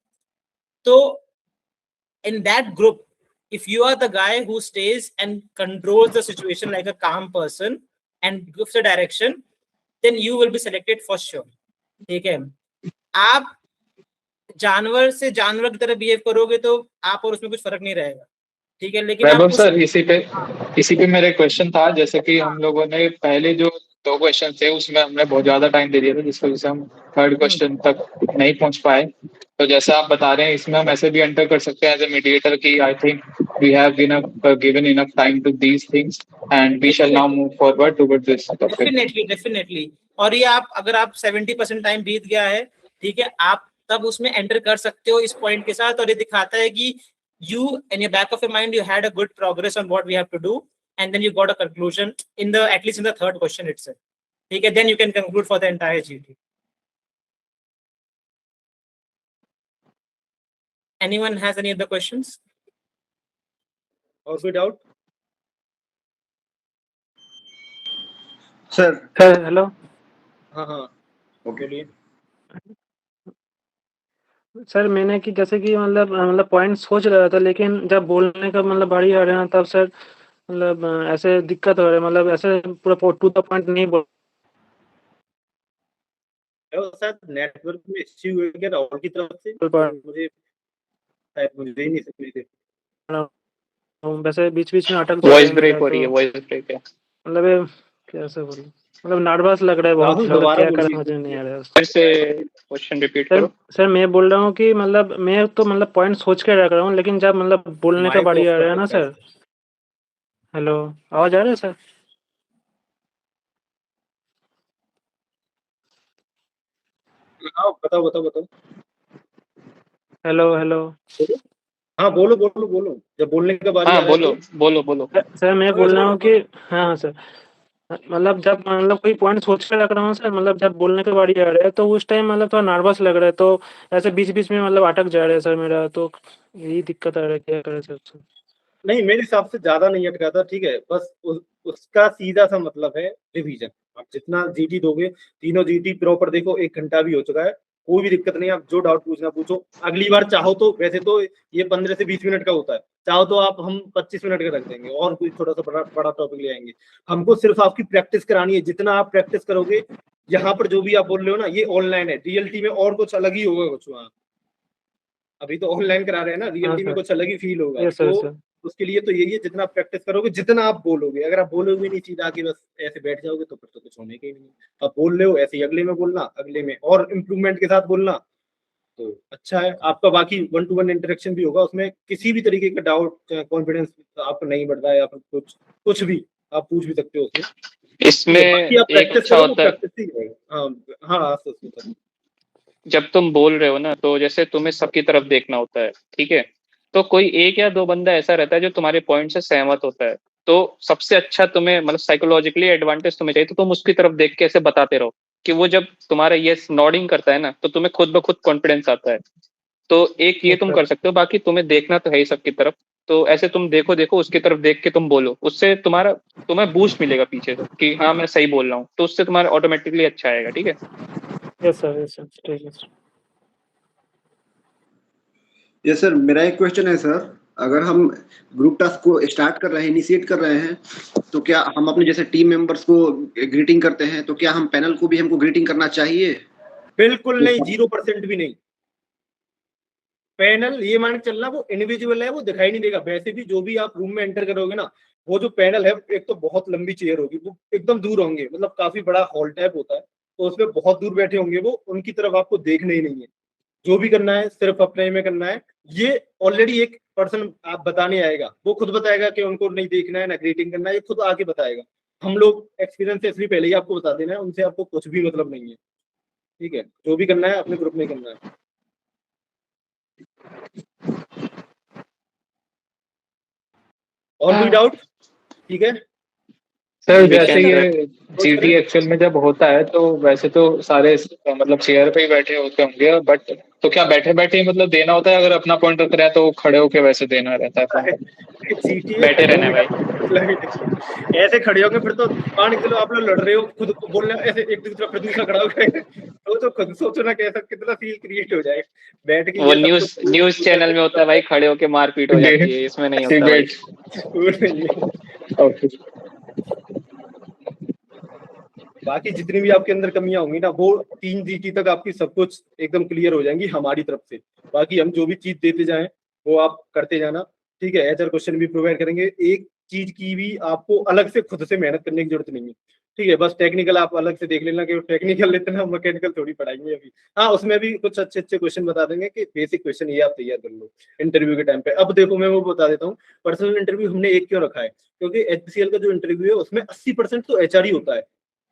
तो in that group, if you are the guy who stays and controls the situation like a calm person and gives the direction, then you will be selected for sure. ठीक है, आप जानवर से जानवर की तरह बिहेव करोगे तो आप और उसमें कुछ फर्क नहीं रहेगा, ठीक है, लेकिन
वैभव
आप
सर, इसी पे मेरा क्वेश्चन था, जैसे कि हम लोगों ने पहले जो 2 क्वेश्चन थे उसमें हमने बहुत ज्यादा टाइम दे दिया था, जिसकी वजह से हम 3rd क्वेश्चन तक नहीं पहुंच पाए। तो जैसे आप बता रहे हैं इसमें हम ऐसे भी एंटर कर सकते हैं एज ए मीडिएटर की I think we have given enough time to these things and we shall now move forward towards this topic.
Definitely. और ये आप अगर आप 70% टाइम बीत गया है, ठीक है, आप तब उसमें एंटर कर सकते हो इस पॉइंट के साथ, और ये दिखाता है कि you in your back of your mind you had a good progress on what we have to do, and then you got a conclusion in the at least in the 3rd question itself, okay, then you can conclude for the entire GT. Anyone has any other questions or good doubt?
sir
hello
हाँ बोलिए
sir. मैंने कि जैसे कि मतलब point सोच रहा था, लेकिन जब बोलने का मतलब बारी आ रहा है तब सर मतलब ऐसे दिक्कत हो रहा है, मतलब ऐसे पूरा टू द पॉइंट नहीं बोल।
शायद नेटवर्क में इश्यू है क्या राहुल की तरफ से, मुझे ही नहीं समझ थे,
वैसे बीच में अटक
वॉइस ब्रेक हो रही है, वॉइस ब्रेक है,
मतलब कैसे बोलूं, मतलब नर्वस लग रहा है बहुत, मतलब क्या करें मुझे नहीं आ रहा है।
फिर से क्वेश्चन रिपीट करो
सर। मैं बोल रहा हूँ कि मतलब मैं तो मतलब पॉइंट सोच के रख रहा हूँ, लेकिन जब मतलब बोलने का बारी आ रहा है ना सर। हेलो, आवाज आ रहा है सर?
हाँ बताओ।
हेलो
हाँ बोलो जब बोलने का बारी आ रहा है
बोलो
सर। मैं बोल रहा हूँ कि हाँ सर, मतलब जब मतलब कोई पॉइंट सोच के रख रहा हूँ सर, मतलब जब बोलने के बारी आ रहा है तो उस टाइम मतलब थोड़ा नर्वस लग रहा है, तो ऐसे बीच में मतलब अटक जा रहा है सर मेरा, तो यही दिक्कत आ रहा है, क्या करें सर?
नहीं, मेरे हिसाब से ज्यादा नहीं अटका था, ठीक है, बस उसका सीधा सा मतलब है रिवीजन। आप जितना जीटी दोगे, तीनों जीटी प्रॉपर देखो, 1 घंटा भी हो चुका है, कोई भी दिक्कत नहीं, आप जो डाउट पूछना पूछो। अगली बार चाहो तो, वैसे तो ये 15 से 20 मिनट का होता है, चाहो तो आप हम 25 मिनट का रख देंगे और कोई थोड़ा सा बड़ा टॉपिक ले आएंगे। हमको सिर्फ आपकी प्रैक्टिस करानी है, जितना आप प्रैक्टिस करोगे, यहाँ पर जो भी आप बोल रहे हो ना, ये ऑनलाइन है, रियलिटी में और कुछ अलग ही होगा कुछ वहाँ। अभी तो ऑनलाइन करा रहे हैं ना, रियलिटी में कुछ अलग ही फील होगा। तो उसके लिए तो यही है, जितना प्रैक्टिस करोगे, जितना आप बोलोगे। अगर आप बोलोगे नहीं सीधा कि बस ऐसे बैठ जाओगे तो फिर तो कुछ होने का ही नहीं। आप बोल रहे हो ऐसे ही, अगले में बोलना, अगले में और इम्प्रूवमेंट के साथ बोलना, तो अच्छा है आपका। बाकी 1-to-1 इंटरेक्शन भी होगा, उसमें किसी भी तरीके का डाउट, कॉन्फिडेंस आपका नहीं बढ़ रहा है या फिर कुछ भी आप पूछ भी सकते हो
इसमें। एक अच्छा होता है,
हाँ,
जब तुम बोल रहे हो ना, तो जैसे तुम्हें सबकी तरफ देखना होता है, ठीक है, तो कोई 1 या 2 बंदा ऐसा रहता है जो तुम्हारे पॉइंट से सहमत होता है, तो सबसे अच्छा तुम्हें मतलब साइकोलॉजिकली एडवांटेज तुम्हें चाहिए, तो तुम उसकी तरफ देख के ऐसे बताते रहो कि वो जब तुम्हारा यस नॉडिंग करता है ना, तो तुम्हें खुद ब खुद कॉन्फिडेंस आता है। तो एक ये तुम कर सकते हो, बाकी तुम्हें देखना तो है ही सबकी तरफ, तो ऐसे तुम देखो उसकी तरफ देख के तुम बोलो, उससे तुम्हें बूस्ट मिलेगा पीछे से कि हाँ मैं सही बोल रहा हूँ, तो उससे तुम्हारा ऑटोमेटिकली अच्छा आएगा, ठीक है।
यस सर, ठीक है सर।
यस सर, मेरा एक क्वेश्चन है सर, अगर हम ग्रुप टास्क को स्टार्ट कर रहे हैं, इनिशिएट कर रहे हैं, तो क्या हम अपने जैसे टीम मेंबर्स को ग्रीटिंग करते हैं, तो क्या हम पैनल को भी हमको ग्रीटिंग करना चाहिए?
बिल्कुल नहीं, 0% भी नहीं। पैनल ये मान के चलना वो इंडिविजुअल है, वो दिखाई नहीं देगा। वैसे भी जो भी आप रूम में एंटर करोगे ना, वो जो पैनल है एक तो बहुत लंबी चेयर होगी, वो एकदम दूर होंगे, मतलब काफी बड़ा हॉल टाइप होता है, तो उसमें बहुत दूर बैठे होंगे वो, उनकी तरफ आपको देखना ही नहीं है। जो भी करना है सिर्फ अपने में करना है। ये ऑलरेडी एक पर्सन आप बताने आएगा, वो खुद बताएगा कि उनको नहीं देखना है ना ग्रीटिंग करना है, ये खुद आके बताएगा। हम लोग एक्सपीरियंस से इसलिए पहले ही आपको बता देना है, उनसे आपको कुछ भी मतलब नहीं है, ठीक है। जो भी करना है अपने ग्रुप में करना है। और कोई डाउट? ठीक है
सर, जैसे ये जीटी एक्चुअल में जब होता है तो वैसे तो सारे मतलब चेयर पे ही बैठे होते होंगे, बट तो क्या बैठे बैठे ही मतलब देना होता है? अगर अपना पॉइंट रख रहा है तो खड़े होके वैसे देना रहता है point? बैठे रहना है भाई।
ऐसे खड़े होंगे फिर तो मान के चलो आप लोग लड़ रहे हो, खुद बोलना ऐसे एक दूसरा फिर दूसरा खड़ा होकर तो खुद सोचो ना कैसा कितना फील क्रिएट हो जाए बैठ के।
वो न्यूज चैनल में होता है भाई, खड़े होके मारपीट हो जाती है, इसमें नहीं होता भाई।
बाकी जितनी भी आपके अंदर कमियां होंगी ना, वो 3 जीटी तक आपकी सब कुछ एकदम क्लियर हो जाएंगी हमारी तरफ से। बाकी हम जो भी चीज देते जाएं वो आप करते जाना, ठीक है। एचआर क्वेश्चन भी प्रोवाइड करेंगे, एक चीज की भी आपको अलग से खुद से मेहनत करने की जरूरत नहीं है, ठीक है। बस टेक्निकल आप अलग से देख लेना कि टेक्निकल इतना मैकेनिकल थोड़ी पढ़ाएंगे अभी। हाँ, उसमें भी कुछ अच्छे अच्छे क्वेश्चन बता देंगे कि बेसिक क्वेश्चन ये आप तैयार कर लो इंटरव्यू के टाइम पे। अब देखो मैं वो बता देता हूँ, पर्सनल इंटरव्यू हमने एक क्यों रखा है, क्योंकि एचपीसीएल का जो इंटरव्यू है उसमें 80% तो एचआर ही होता है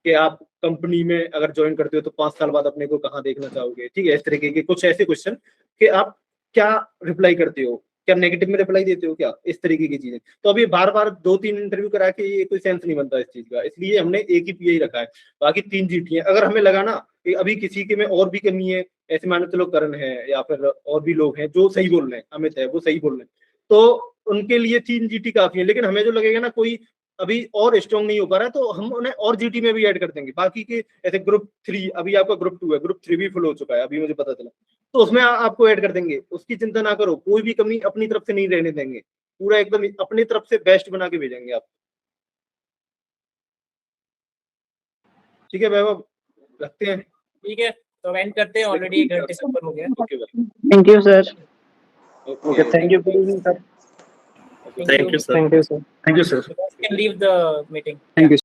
कि आप कंपनी में अगर ज्वाइन करते हो तो 5 साल बाद अपने को कहाँ देखना चाहोगे, ठीक है। इस तरीके के कुछ ऐसे क्वेश्चन कि आप क्या रिप्लाई करते हो, क्या नेगेटिव में रिप्लाई देते हो, क्या इस तरीके की चीजें। तो अभी बार बार 2-3 इंटरव्यू करा के ये कोई सेंस नहीं बनता इस चीज का, इसलिए हमने एक ही पीआई रखा है, बाकी 3 जीटी है। अगर हमें लगा ना कि अभी किसी के में और भी कमी है, ऐसे मान चलो करण है या फिर और भी लोग हैं जो सही बोल रहे हैं, अमित है वो सही बोल रहे हैं, तो उनके लिए 3 जीटी काफी है। लेकिन हमें जो लगेगा ना कोई अभी और स्ट्रॉन्ग नहीं हो पा रहा है तो हम उन्हें और जीटी में भी ऐड कर देंगे। बाकी के ऐसे ग्रुप 3, अभी आपका ग्रुप 2 है, ग्रुप 3 भी फुल हो चुका है अभी मुझे पता चला, तो उसमें आपको ऐड कर देंगे, उसकी चिंता ना करो। कोई भी कमी अपनी तरफ से नहीं रहने देंगे, पूरा एकदम अपनी तरफ से बेस्ट बना के भेजेंगे आप, ठीक है वैभव? रखते हैं,
ठीक है, तो एंड करते हैं, ऑलरेडी 1 घंटे से ऊपर हो गया।
Thank you sir.
Okay,
thank you sir.
Thank you, sir.
Thank you, sir.
Thank you, sir.
You guys can leave the meeting.
Thank you.